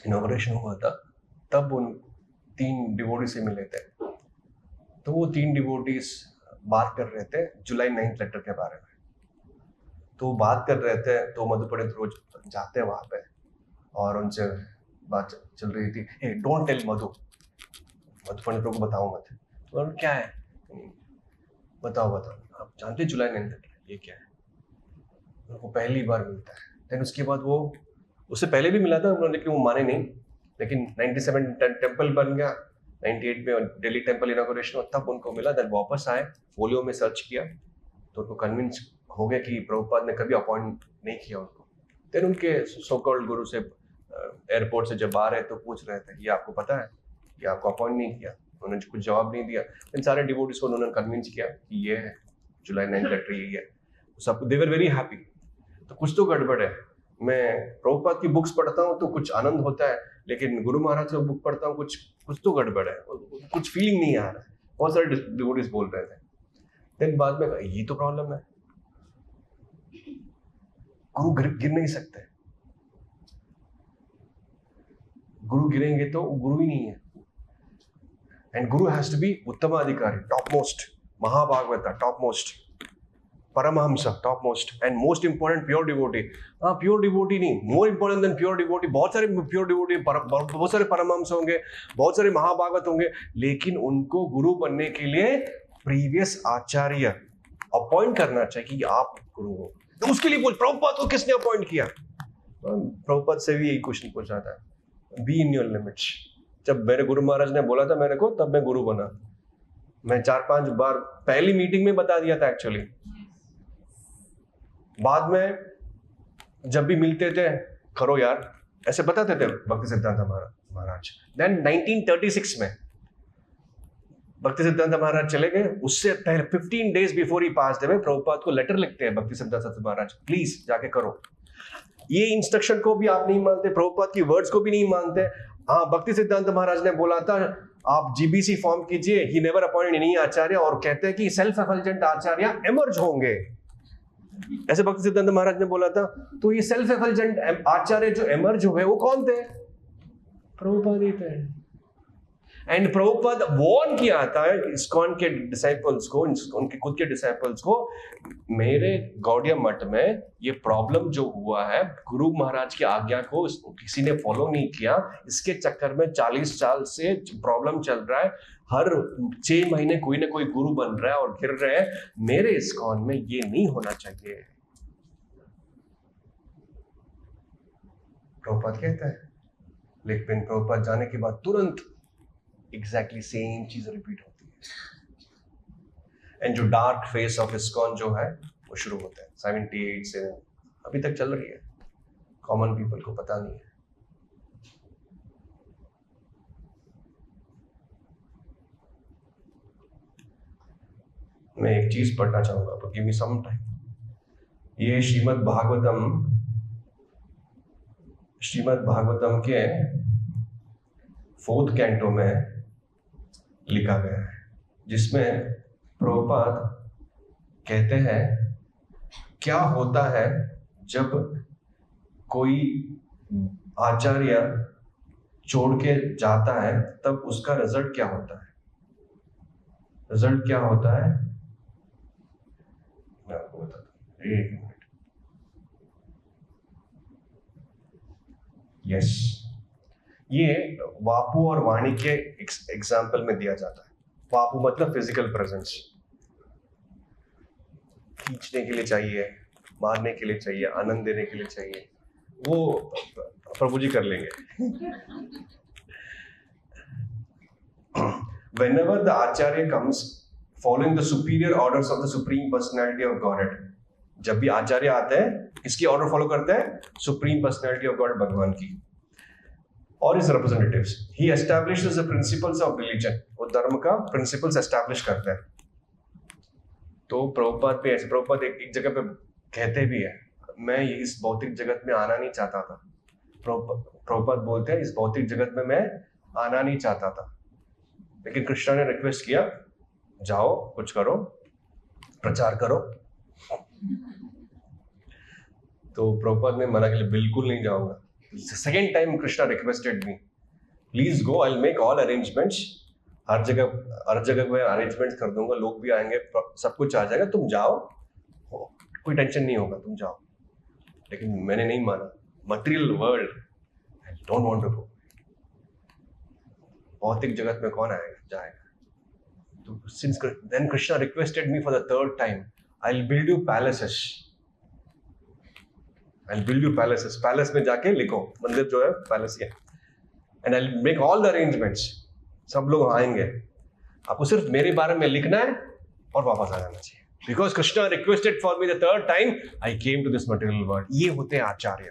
इनॉग्रेशन हुआ था, तब उन 3 डिवोटी से मिले थे। तो वो 3 डिवोटीज बात कर रहे थे जुलाई 9th लेटर के बारे में। तो बात कर रहे थे, तो मधु पंडित रोज जाते हैं वहां पे और उनसे बात चल रही थी। हे डोंट टेल मधु, मधु पंडित को बताओ मत। तो क्या है? बताओ आप जानते हैं जुलाई 9th लेटर ये क्या है? उनको पहली बार मिलता है। देन उसके बाद वो, उससे पहले भी मिला था उन्होंने, लेकिन वो माने नहीं। लेकिन 97 टेंपल बन गया, 98 में दिल्ली टेंपल इनॉग्रेशन, तब उनको मिला। देन वापस आए, फोलियो में सर्च किया तो उनको कन्विंस हो गया कि प्रभुपाद ने कभी अपॉइंट नहीं किया उनको। देन उनके सो कॉल्ड गुरु से एयरपोर्ट से जब आ रहे तो पूछ रहे थे ये आपको पता है, ये आपको अपॉइंट नहीं किया? उन्होंने कुछ जवाब नहीं दिया। इन सारे डिवोटीज को उन्होंने कन्विंस किया कि ये है जुलाई 9th लेटर, यही है। सब दे वर वेरी हैप्पी। तो कुछ तो गड़बड़ है। मैं प्रभुपाद की बुक्स पढ़ता हूँ तो कुछ आनंद होता है, लेकिन गुरु महाराज का बुक पढ़ता हूँ कुछ तो गड़बड़ है, कुछ फीलिंग नहीं आ रहा है। बहुत सारे डिवोटीज बोल रहे थे। देन बाद में ये तो प्रॉब्लम है, गुरु गिर नहीं सकते। गुरु गिरेंगे तो गुरु ही नहीं है। And guru has to be uttamadhikari, top most, mahabhagavata top most, paramahamsa top most, and most important pure devotee. हाँ, प्योर डिवोटी नहीं, more important than pure devotee. बहुत सारे प्योर डिवोटी, बहुत सारे परमहंस होंगे, बहुत सारे महाभागवत होंगे, लेकिन उनको गुरु बनने के लिए प्रीवियस आचार्य अपॉइंट करना चाहिए कि आप गुरु हो। तो उसके लिए बोल, प्रभुपाद को किसने अपॉइंट किया? प्रभुपाद से भी यही क्वेश्चन पूछा था, बी इन योर लिमिट्स। जब मेरे गुरु महाराज ने बोला था मेरे को, तब मैं गुरु बना। मैं 4-5 बार पहली मीटिंग में बता दिया था एक्चुअली। बाद में जब भी मिलते थे, करो यार, ऐसे बताते थे भक्ति सिद्धांत महाराज। देन 1936 में भक्ति सिद्धांत महाराज चले गए। उससे पहले 15 days बिफोर ही पास देवे, प्रभुपाद को लेटर लिखते हैं भक्ति सिद्धांत महाराज, प्लीज जाके करो। ये इंस्ट्रक्शन को भी आप नहीं मानते, प्रभुपाद की वर्ड्स को भी नहीं मानते। हाँ, भक्ति सिद्धांत महाराज ने बोला था आप जीबीसी फॉर्म कीजिए, ही नेवर अपॉइंट एनी आचार्य, और कहते हैं कि सेल्फ एफल्जेंट आचार्य एमर्ज होंगे, ऐसे भक्ति सिद्धांत महाराज ने बोला था। तो ये सेल्फ एफल्जेंट आचार्य जो एमर्ज हुए वो कौन थे? प्रभुपाद ही थे। एंड प्रभुपाद वॉर्न किया था इस्कॉन के डिसाइपल्स को, उनके खुद के डिसाइपल्स को, मेरे गौड़िया मठ में ये प्रॉब्लम जो हुआ है, गुरु महाराज की आज्ञा को किसी ने फॉलो नहीं किया, इसके चक्कर में 40 साल से प्रॉब्लम चल रहा है। हर 6 महीने कोई ना कोई गुरु बन रहा है और गिर रहे हैं। मेरे इस्कॉन में ये नहीं होना चाहिए। प्रभुपाद कहता है, लेकिन प्रभुपाद जाने के बाद तुरंत एग्जैक्टली सेम चीज रिपीट होती है। एंड जो डार्क फेस ऑफ इस्कॉन जो है वो शुरू होता है 78 से अभी तक चल रही है, कॉमन पीपल को पता नहीं है। मैं एक चीज पढ़ना चाहूंगा, तो गिव मी सम टाइम। ये श्रीमद् भागवतम के 4th कैंटो में लिखा गया है, जिसमें प्रभुपाद कहते हैं क्या होता है जब कोई आचार्य छोड़ के जाता है, तब उसका रिजल्ट क्या होता है। रिजल्ट क्या होता है मैं आपको बताता हूँ, एक मिनट। यस, ये वापु और वाणी के एग्जाम्पल में दिया जाता है। वापु मतलब फिजिकल प्रेजेंस, खींचने के लिए चाहिए, मारने के लिए चाहिए, आनंद देने के लिए चाहिए, वो प्रभु जी कर लेंगे। Whenever the Acharya comes following the superior orders of the Supreme Personality of Godhead, जब भी आचार्य आते हैं किसकी ऑर्डर फॉलो करते हैं? सुप्रीम पर्सनैलिटी ऑफ गॉड, भगवान की, और is representatives. He establishes the principles of religion, वो धर्म का प्रिंसिपल्स एस्टैब्लिश करते हैं। तो प्रभुपाद पे ऐसे, प्रभुपाद एक जगह पे कहते भी है, मैं इस भौतिक जगत में आना नहीं चाहता था। प्रभुपाद बोलते हैं इस भौतिक जगत में मैं आना नहीं चाहता था, लेकिन कृष्णा ने रिक्वेस्ट किया जाओ कुछ करो, प्रचार करो। तो प्रभुपाद ने मना किया, बिल्कुल नहीं जाऊंगा। Second time Krishna requested me, please go, I will make all arrangements. हर जगह मैं अरेंजमेंट्स कर दूंगा, लोग भी आएंगे, सब कुछ आ जाएगा, तुम जाओ, कोई टेंशन नहीं होगा, तुम जाओ। लेकिन मैंने नहीं माना। Material world, I don't want to go. भौतिक जगत में कौन आएगा जाएगा। तो since then Krishna requested me for the 3rd time, I will build you palaces, I will build you palaces. Palace में जाके लिखो, मंदिर जो है पैलेस है, and I will make all the arrangements. सब लोग आएंगे, आपको सिर्फ मेरे बारे में लिखना है और वापस आ जाना चाहिए। Because Krishna requested for me the 3rd time, I came to this material world. ये होते हैं आचार्य,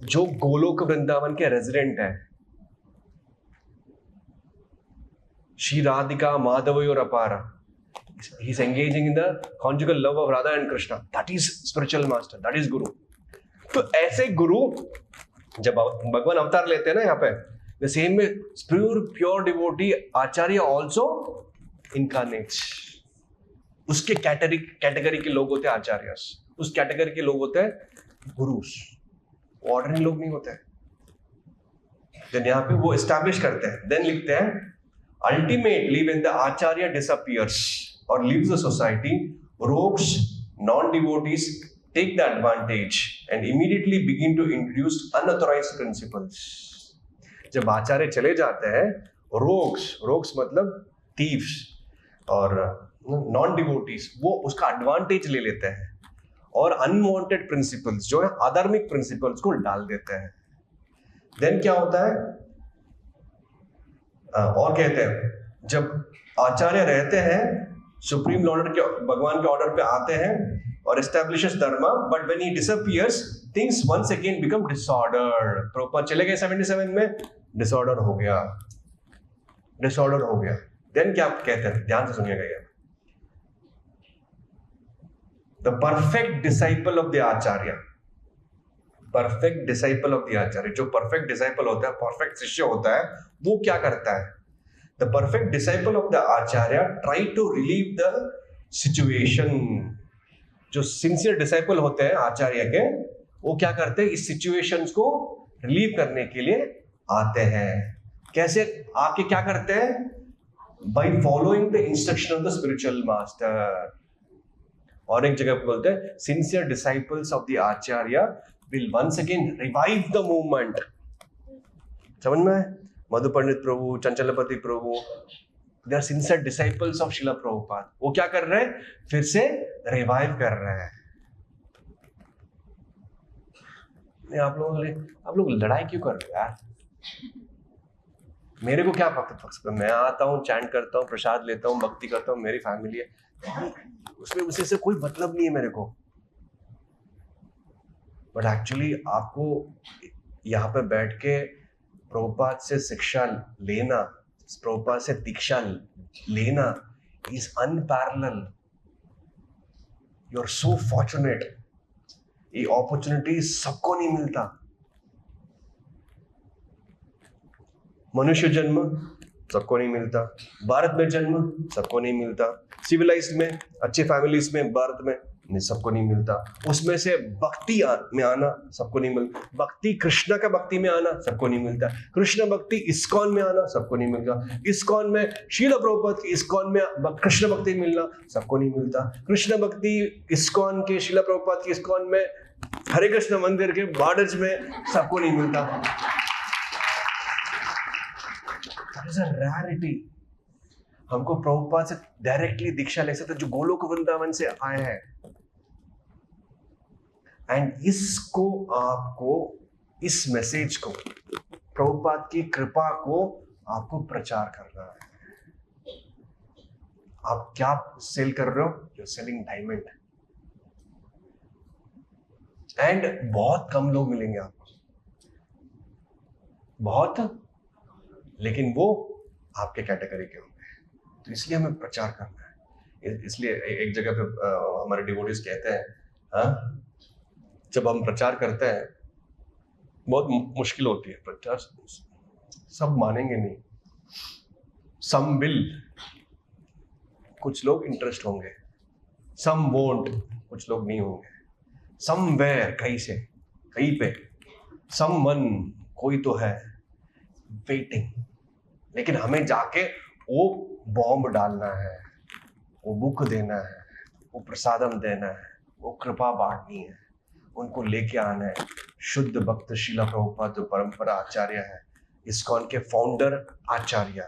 जो गोलोक वृंदावन के रेजिडेंट हैं। श्री राधिका, माधवी और अपारा, he is engaging in the conjugal love of Radha and Krishna. That is spiritual master, that is guru. तो ऐसे गुरु जब भगवान अवतार लेते हैं ना यहाँ पे, the same में pure devotee आचार्य also incarnates। उसके कैटेगरी के लोग होते हैं आचार्य, उस कैटेगरी के लोग होते हैं गुरुस, ऑर्डिनरी लोग नहीं होते हैं। देन यहाँ पे वो एस्टैब्लिश करते हैं, देन लिखते हैं ultimately when the acharya disappears or leaves the society, rogues, non-devotees take the advantage and immediately begin to introduce unauthorized principles। जब आचार्य चले जाते हैं, रोग्स मतलब thieves और non-devotees, वो उसका एडवांटेज ले लेते हैं और अनवांटेड प्रिंसिपल्स जो है, अधार्मिक प्रिंसिपल्स को डाल देते हैं। देन क्या होता है, और कहते हैं जब आचार्य रहते हैं, सुप्रीम लॉर्ड के, भगवान के ऑर्डर पे आते हैं और establishes dharma, but when he disappears things once again become disordered. Proper चले गए 77 में, डिसऑर्डर हो गया। देन क्या कहते हैं, ध्यान से सुनिएगा ये, the perfect disciple of the acharya. Perfect disciple of the acharya, जो परफेक्ट डिसाइपल होता है, परफेक्ट शिष्य होता है, वो क्या करता है? The perfect disciple of the acharya try to relieve the situation. जो सिंसियर डिसाइपल होते हैं आचार्य के, वो क्या करते हैं? इस सिचुएशंस को रिलीव करने के लिए आते हैं। कैसे आके क्या करते हैं? By following the instruction of the spiritual master. और एक जगह बोलते हैं sincere disciples of the Acharya will once again revive the movement। समझ में? मधु पंडित प्रभु, चंचलपति प्रभु, they are sincere disciples of शिला प्रभुपाद। वो क्या कर रहे हैं? फिर से रिवाइव कर रहे हैं। आप लोग लड़ाई क्यों कर रहे हो यार? मेरे को क्या पता? मैं आता हूँ, चैंट करता हूँ, प्रसाद लेता हूँ, भक्ति करता हूँ, मेरी फैमिली है। उसमें उसे से कोई मतलब नहीं है मेरे को, बट एक्चुअली आपको यहाँ पे बैठ के प्रभुपाद से शिक्षा लेना, प्रभुपाद से दीक्षा लेना is unparallel. You are so fortunate. ये अपॉर्चुनिटी सबको नहीं मिलता। मनुष्य जन्म सबको नहीं मिलता, भारत में जन्म सबको नहीं मिलता, सिविलाइज्ड में अच्छे फैमिलीज में भारत में सबको नहीं मिलता, उसमें से भक्ति में आना सबको नहीं मिलता, भक्ति कृष्ण का भक्ति में आना सबको नहीं मिलता, कृष्ण भक्ति इस्कॉन में आना सबको नहीं मिलता, इस्कॉन में श्रील प्रभुपाद की इस्कॉन में कृष्ण भक्ति मिलना सबको नहीं मिलता, कृष्ण भक्ति इस्कॉन के श्रील प्रभुपाद की इस्कॉन में हरे कृष्ण मंदिर के बाडज में सबको नहीं मिलता। That is a rarity। हमको प्रभुपाद से डायरेक्टली दीक्षा ले सकते जो गोलोक वृंदावन से आए हैं। एंड इसको आपको, इस मैसेज को, प्रभुपाद की कृपा को आपको प्रचार करना है। आप क्या सेल कर रहे हो? You selling diamond. एंड बहुत कम लोग मिलेंगे आपको, बहुत, लेकिन वो आपके कैटेगरी के होंगे। तो इसलिए हमें प्रचार करना है। इसलिए एक जगह पे हमारे डिवोटीज कहते हैं, हाँ, जब हम प्रचार करते हैं बहुत मुश्किल होती है प्रचार, सब मानेंगे नहीं, सम विल, कुछ लोग इंटरेस्ट होंगे, सम वोंट, कुछ लोग नहीं होंगे, समवेयर, कहीं से कहीं पे, सम वन, कोई तो है वेटिंग। लेकिन हमें जाके वो बॉम्ब डालना है, वो बुक देना है, वो प्रसादम देना है, वो कृपा बांटनी है, उनको लेके आना है। शुद्ध भक्त श्रील प्रभुपाद जो परंपरा आचार्य है, इस्कॉन के फाउंडर आचार्य,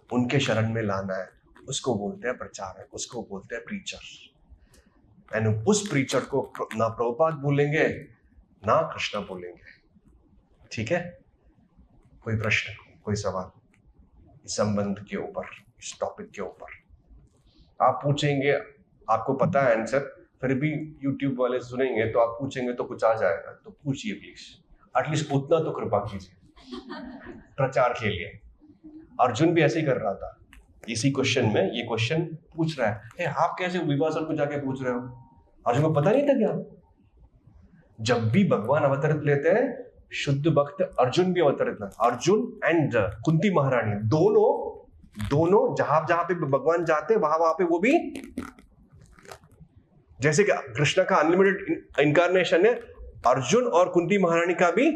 उनके शरण में लाना है। उसको बोलते हैं प्रचारक, उसको बोलते हैं प्रीचर। एंड उस प्रीचर को ना प्रभुपाद बोलेंगे ना कृष्णा बोलेंगे। ठीक है? कोई प्रश्न, कोई सवाल इस संबंध के ऊपर, इस टॉपिक के ऊपर आप पूछेंगे, आपको पता है आंसर, फिर भी यूट्यूब वाले सुनेंगे तो आप पूछेंगे तो कुछ आ जाएगा, तो पूछिए प्लीज, एटलीस्ट उतना तो कृपा कीजिए प्रचार के लिए। अर्जुन भी ऐसे ही कर रहा था, इसी क्वेश्चन में ये क्वेश्चन पूछ रहा है, आप कैसे विभासर को जाके पूछ रहे हो? अर्जुन को पता नहीं था क्या? जब भी भगवान अवतरित लेते हैं, शुद्ध भक्त अर्जुन भी अवतरित लेते, अर्जुन एंड कुंती महारानी दोनों जहां पे भगवान जाते वहां पे वो भी, जैसे कि कृष्ण का अनलिमिटेड इनकारनेशन है, अर्जुन और कुंती महारानी का भी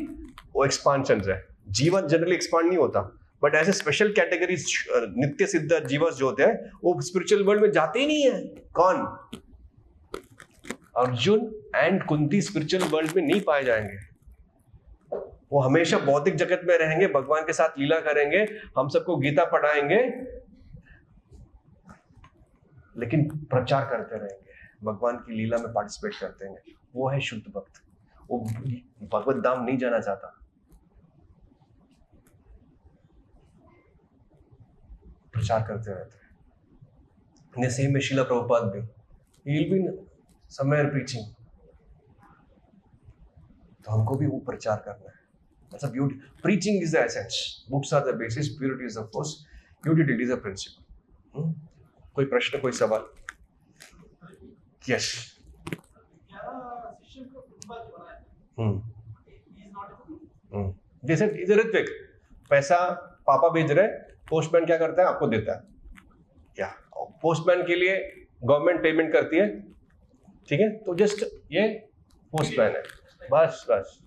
वो एक्सपांशन है। जीवन जनरली एक्सपांड नहीं होता, बट ऐसे स्पेशल कैटेगरीज नित्य सिद्ध जीवस जो होते हैं वो स्पिरिचुअल वर्ल्ड में जाते ही नहीं है। कौन? Arjun and Kunti spiritual world में नहीं पाए जाएंगे। वो हमेशा भौतिक जगत में रहेंगे, भगवान के साथ लीला करेंगे, हम सबको गीता पढ़ाएंगे, लेकिन प्रचार करते रहेंगे, भगवान की लीला में पार्टिसिपेट करते हैं। वो है शुद्ध भक्त। वो भगवत धाम नहीं जाना चाहता, प्रचार करते रहते हैं। सेम में श्रील प्रभुपाद भी, he'll be somewhere preaching। तो हमको भी वो प्रचार करना है। That's a beauty। Preaching is the essence, books are the basis, purity is the force, utility is the principle। कोई प्रश्न, कोई सवाल? यस। जैसे ऋत्विक, पैसा पापा भेज रहे, पोस्टमैन क्या करता है? आपको देता है। या पोस्टमैन के लिए गवर्नमेंट पेमेंट करती है, ठीक है? तो जस्ट ये पोस्टमैन है, बस बस।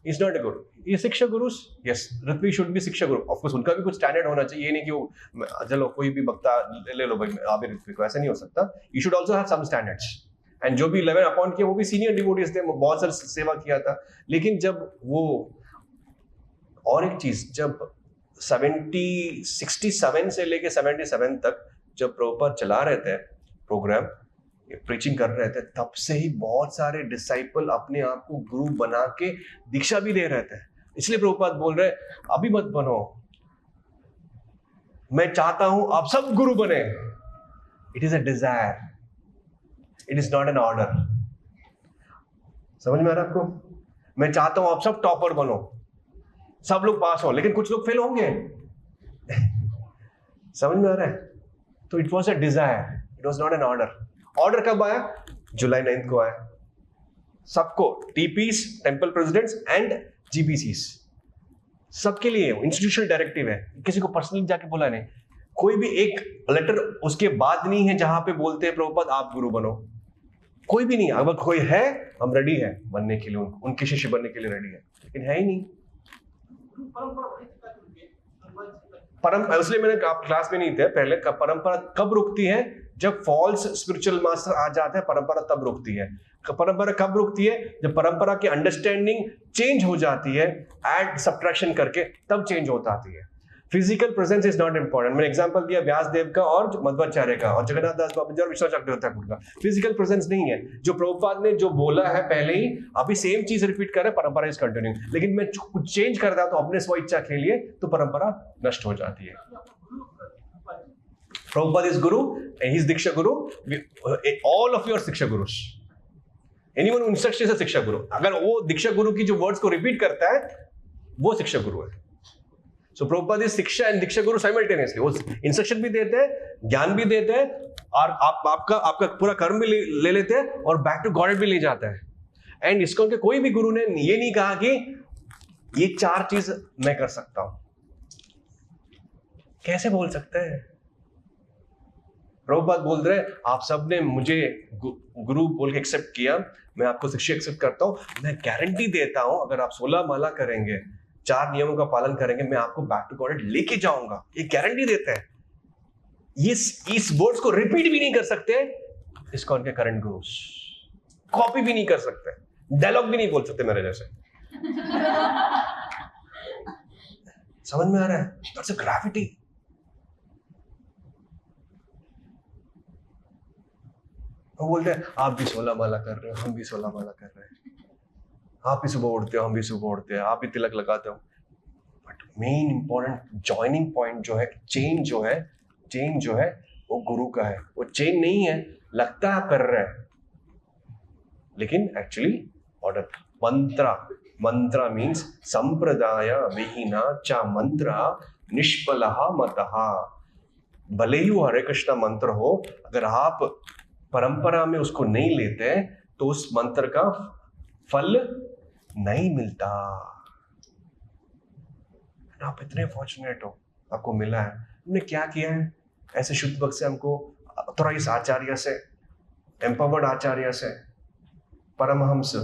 इज नॉट ए गुरु। ये शिक्षा गुरु, यस, ऋत्विक शुड बी शिक्षा गुरु। ऑफ कोर्स उनका भी कुछ स्टैंडर्ड होना चाहिए, ये नहीं कि वो चलो कोई भी बक्ता ले लो भाई आप ऋत्विक को, ऐसा नहीं हो सकता। You should also have some standards. And जो भी 11 अपॉइंट किए वो भी सीनियर डिवोटीज थे, बहुत सारी सेवा किया था। लेकिन जब वो, और एक चीज, जब 67 से लेके 77 तक जब प्रभुपाद चला रहे थे प्रोग्राम, प्रीचिंग कर रहे थे, तब से ही बहुत सारे डिसाइपल अपने आप को गुरु बना के दीक्षा भी दे रहे थे। इसलिए प्रभुपाद बोल रहे अभी मत बनो, मैं चाहता हूं आप सब गुरु बने। It is a desire, it is not an order. समझ में आ रहा है आपको? मैं चाहता हूं आप सब टॉपर बनो, सब लोग पास हो, लेकिन कुछ लोग फेल होंगे। समझ में आ रहा है? तो it was a desire, it was not an order. Order कब आया? जुलाई 9 को आया। सबको, टीपीस, टेंपल प्रेसिडेंट्स एंड जीपीसीस, सबके लिए इंस्टीट्यूशनल डायरेक्टिव है, किसी को पर्सनली जाके बोला नहीं। कोई भी एक लेटर उसके बाद नहीं है जहां पे बोलते हैं प्रभुपाद आप गुरु बनो, कोई भी नहीं। अगर कोई है, हम रेडी है बनने के लिए, उनके शिष्य बनने के लिए रेडी है, लेकिन है ही नहीं। परंपरा, इसलिए मैंने, आप क्लास में नहीं थे पहले, परंपरा कब रुकती है? जब फॉल्स स्पिरिचुअल मास्टर आ जाते हैं, परंपरा तब रुकती है। परंपरा कब रुकती है? जब परंपरा की अंडरस्टैंडिंग चेंज हो जाती है, ऐड सब्ट्रैक्शन करके, तब चेंज होता आती है। Physical presence is not important. मैंने एग्जांपल दिया व्यासदेव का और मध्वाचार्य का और जगन्नाथ दास बाबा जी और विश्वनाथ चक्रवर्ती ठाकुर का। फिजिकल प्रेजेंस नहीं है। जो प्रभुपाद ने जो बोला है पहले ही, अभी सेम चीज रिपीट कर रहे हैं, परंपरा इज कंटिन्यूइंग। लेकिन मैं कुछ चेंज करता हूं तो अपने स्व इच्छा के लिए, तो परंपरा नष्ट हो जाती है। Prabhupada is guru and he is diksha guru. All of your shiksha gurus, anyone who instructs is a shiksha guru. अगर वो दीक्षा गुरु की जो वर्ड्स को रिपीट करता है, वो शिक्षा गुरु है। सो प्रभुपाद इज शिक्षा एंड दीक्षा गुरु साइमल्टेनियसली। वो इंस्ट्रक्शन भी देते हैं, ज्ञान भी देते हैं, और आपका पूरा कर्म भी ले लेते हैं, और बैक टू गॉड भी ले जाता है। एंड इसको उनके कोई भी गुरु ने ये नहीं कहा कि ये 4 चीज मैं कर सकता हूं। कैसे बोल सकते हैं? प्रभुपाद बोल रहे आप सबने मुझे गुरु बोल के एक्सेप्ट किया, मैं आपको शिष्य एक्सेप्ट करता हूं। मैं गारंटी देता हूं, अगर आप 16 माला करेंगे, 4 नियमों का पालन करेंगे, मैं आपको बैक टू गॉड लेके जाऊंगा। ये गारंटी देते हैं। इस वर्ड्स को रिपीट भी नहीं कर सकते इसको उनके करंट गुरुस, कॉपी भी नहीं कर सकते, डायलॉग भी नहीं बोल सकते मेरे जैसे। समझ में आ रहा है? That's a gravity. वो बोलते हैं आप भी 16 माला कर रहे हो, हम भी 16 माला कर रहे हैं, आप भी सुबह उठते हो, हम भी सुबह उठते हैं, आप भी तिलक लगाते हो। But main important joining point जो है, चेन जो है वो गुरु का है। वो चेन नहीं है, लगता है आप कर रहे हैं, लेकिन एक्चुअली ऑर्डर। मंत्रा मीन्स संप्रदाय विहीना च मंत्र निष्फलः मतः। भले ही वो हरे कृष्णा मंत्र हो, अगर आप परंपरा में उसको नहीं लेते तो उस मंत्र का फल नहीं मिलता। आप इतने फॉर्चुनेट हो, आपको मिला है। हमने क्या किया है? ऐसे शुद्ध भक्त से, हमको ऑथोराइज आचार्य से, एम्पावर्ड आचार्य से, परमहंस,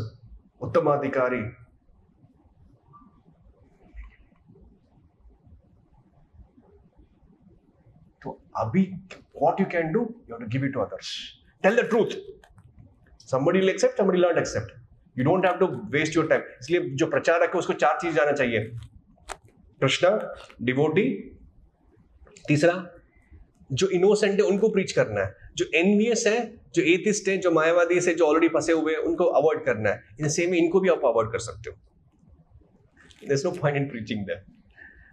उत्तमाधिकारी, तो अभी what you can do, you have to give it to others. Tell the truth. Somebody will accept, somebody will not accept. You don't have to waste your time. इसलिए जो प्रचारक है उसको 4 चीज जाना चाहिए: कृष्णा, डिवोटी, तीसरा जो इनोसेंट है उनको प्रीच करना है, जो एनवियस है, जो एथिस्ट है, जो मायावादी से, जो ऑलरेडी फंसे हुए हैं, उनको अवॉइड करना है। इन सेम इनको भी आप अवॉइड कर सकते हो। There's no point in preaching them.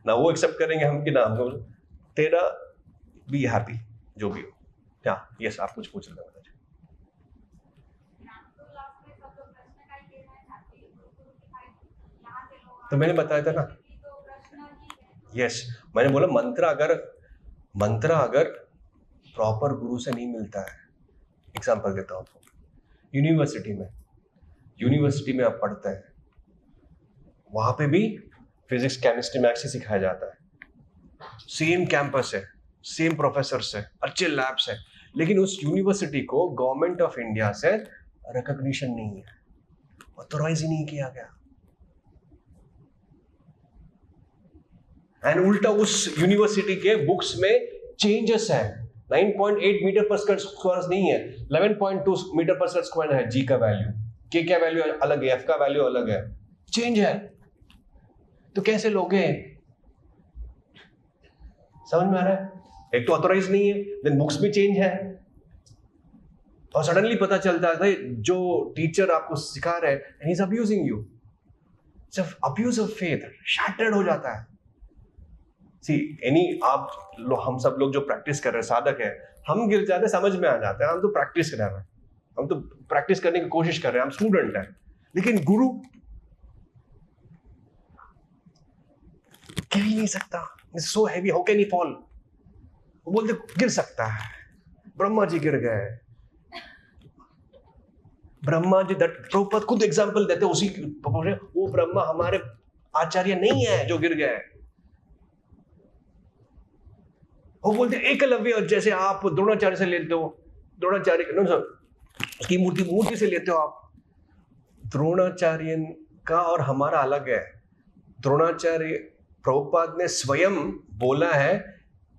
ना वो एक्सेप्ट करेंगे हम कि ना हम। तेरा बी हैप्पी जो भी हो। क्या यस, आप कुछ पूछ रहे थे? तो मैंने बताया था ना, यस, मैंने बोला मंत्र अगर प्रॉपर गुरु से नहीं मिलता है। एग्जांपल देता हूं आपको। यूनिवर्सिटी में आप पढ़ते हैं, वहां पे भी फिजिक्स, केमिस्ट्री, मैथ्स ही सिखाया जाता है। सेम कैंपस है, सेम प्रोफेसर है, अच्छे लैब्स है, लेकिन उस यूनिवर्सिटी को गवर्नमेंट ऑफ इंडिया से रिकॉग्निशन नहीं है, ऑथोराइज ही नहीं किया गया। एंड उल्टा उस यूनिवर्सिटी के बुक्स में चेंजेस है। 9.8 मीटर पर स्क्वायर नहीं है, 11.2 मीटर पर स्क्वायर है। जी का वैल्यू, के का वैल्यू अलग है, एफ का वैल्यू अलग है, चेंज है। तो कैसे लोगे? समझ में आ रहा है? एक तो ऑथोराइज नहीं है, देन बुक्स भी चेंज है, और सडनली पता चलता है जो टीचर आपको सिखा रहे हैं and he is abusing you. It's abuse of faith, shattered हो जाता है। सी हम सब लोग जो प्रैक्टिस कर रहे हैं, साधक है, हम गिर जाते समझ में आ जाते हैं, हम तो प्रैक्टिस कर रहे हैं, हम तो प्रैक्टिस करने की कोशिश कर रहे हैं, हम स्टूडेंट हैं। लेकिन गुरु गिर ही नहीं सकता, so heavy, how can he fall. वो बोलते गिर सकता है, ब्रह्मा जी गिर गए, ब्रह्मा जी, प्रभुपाद खुद एग्जांपल देते उसी, वो ब्रह्मा हमारे आचार्य नहीं है जो गिर गए। वो बोलते एकलव्य, जैसे आप द्रोणाचार्य से लेते हो, द्रोणाचार्य उसकी मूर्ति से लेते हो आप, द्रोणाचार्य का और हमारा अलग है। द्रोणाचार्य, प्रभुपाद ने स्वयं बोला है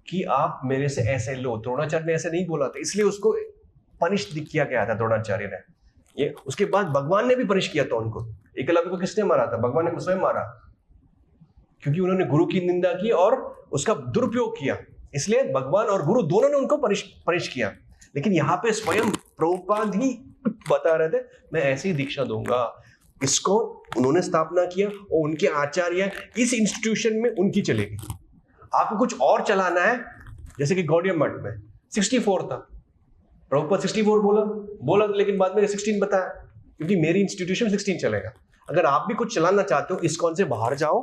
कि आप मेरे से ऐसे लो, द्रोणाचार्य ने ऐसे नहीं बोला था, इसलिए उसको पनिश किया गया था द्रोणाचार्य ने। ये उसके बाद भगवान ने भी पनिश किया था उनको। एकलव्य को किसने मारा था? भगवान ने स्वयं मारा, क्योंकि उन्होंने गुरु की निंदा की और उसका दुरुपयोग किया, इसलिए भगवान और गुरु दोनों ने उनको पनिश किया। लेकिन यहाँ पे स्वयं प्रभुपाद ही बता रहे थे मैं ऐसी दीक्षा दूंगा। इसको उन्होंने स्थापना किया और उनके आचार्य इस इंस्टीट्यूशन में उनकी चलेगी। आपको कुछ और चलाना है, जैसे कि गौड़िया मठ में 64 था, प्रभुपाद 64 बोला, लेकिन बाद में 16 बताया, क्योंकि मेरी इंस्टीट्यूशन 16 चलेगा। अगर आप भी कुछ चलाना चाहते हो, इस्कॉन से बाहर जाओ,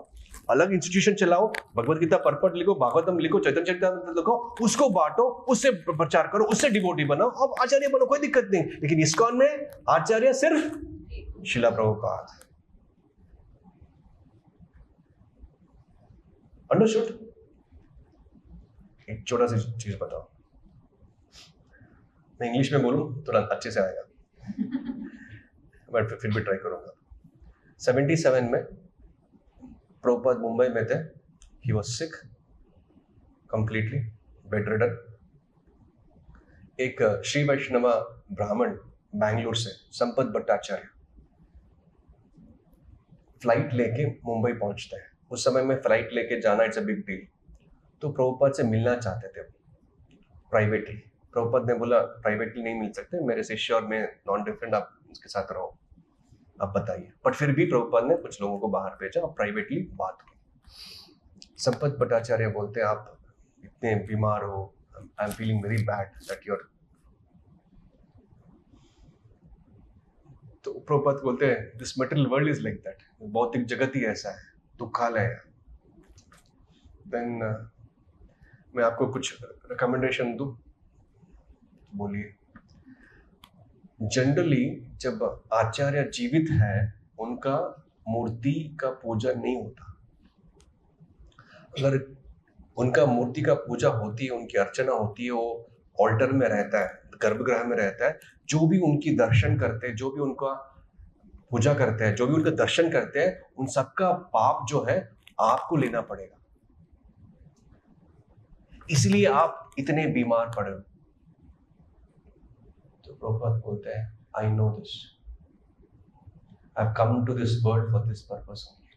अलग इंस्टीट्यूशन चलाओ, भगवत गीता परपट लिखो, भागवतम लिखो, चैतन्य चरितामृत लिखो, उसको बांटो, उससे प्रचार करो, उससे डिवोटी बनाओ, अब आचार्य बनो, कोई दिक्कत नहीं। लेकिन इस्कॉन में आचार्य सिर्फ शिला प्रभुपाद। अंडरस्टूड? एक छोटा सी चीज बताओ, मैं इंग्लिश में बोलूं तुरंत अच्छे से आएगा, मैं फिर भी ट्राई करूंगा। 77 में प्रभुपाद मुंबई में थे, he was sick completely, bed ridden. एक श्री वैष्णव ब्राह्मण बैंगलोर से, संपत भट्टाचार्य, फ्लाइट लेके मुंबई पहुंचते हैं। उस समय में फ्लाइट लेके जाना इट्स अ बिग डील। तो प्रभुपाद से मिलना चाहते थे प्राइवेटली। प्रभुपाद ने बोला प्राइवेटली नहीं मिल सकते, मेरे शिष्य और मैं नॉन डिफरेंट, आप उसके साथ रहो, आप बताइए। बट फिर भी प्रभुपाद ने कुछ लोगों को बाहर भेजा और प्राइवेटली बात की। संपत भट्टाचार्य बोलते आप इतने बीमार हो, I am feeling very bad that you are. तो प्रभुपाद बोलते हैं this material world is like that, भौतिक जगत ही ऐसा है, दुखालय है। देन मैं आपको कुछ रिकमेंडेशन दूं, बोलिए। जनरली जब आचार्य जीवित है, उनका मूर्ति का पूजा नहीं होता। अगर उनका मूर्ति का पूजा होती है, उनकी अर्चना होती है, वो ऑल्टर में रहता है, गर्भगृह में रहता है, जो भी उनकी दर्शन करते हैं, जो भी उनका पूजा करते हैं, जो भी उनका दर्शन करते हैं, उन सबका पाप जो है आपको लेना पड़ेगा। इसलिए आप इतने बीमार पड़े हो। तो प्रभुपाद बोलते हैं I know this. I've come to this world for this purpose only.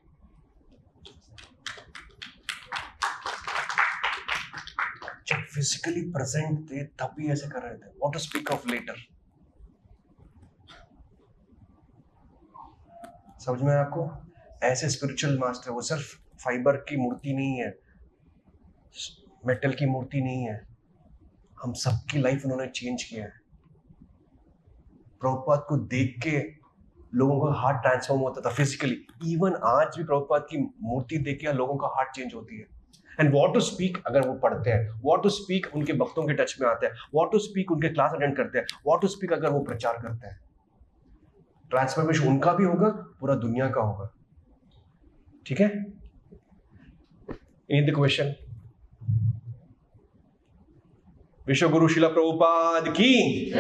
जब फिजिकली प्रेजेंट थे तब भी ऐसे कर रहे थे, what to speak of later. समझ में आपको? ऐसे स्पिरिचुअल मास्टर, वो सिर्फ फाइबर की मूर्ति नहीं है, मेटल की मूर्ति नहीं है, हम सबकी लाइफ उन्होंने चेंज किया है। प्रभुपाद को देख के लोगों का हार्ट ट्रांसफॉर्म होता था फिजिकली। इवन आज भी प्रभुपाद की मूर्ति देख के लोगों का हार्ट चेंज होती है। एंड व्हाट टू स्पीक अगर वो पढ़ते हैं, व्हाट टू स्पीक उनके भक्तों के टच में आते हैं, व्हाट टू स्पीक उनके क्लास अटेंड करते हैं, व्हाट टू स्पीक अगर वो प्रचार करते हैं। ट्रांसफॉर्मेशन उनका भी होगा, पूरा दुनिया का होगा। ठीक है? In the question. विश्व गुरु शिला प्रभुपाद की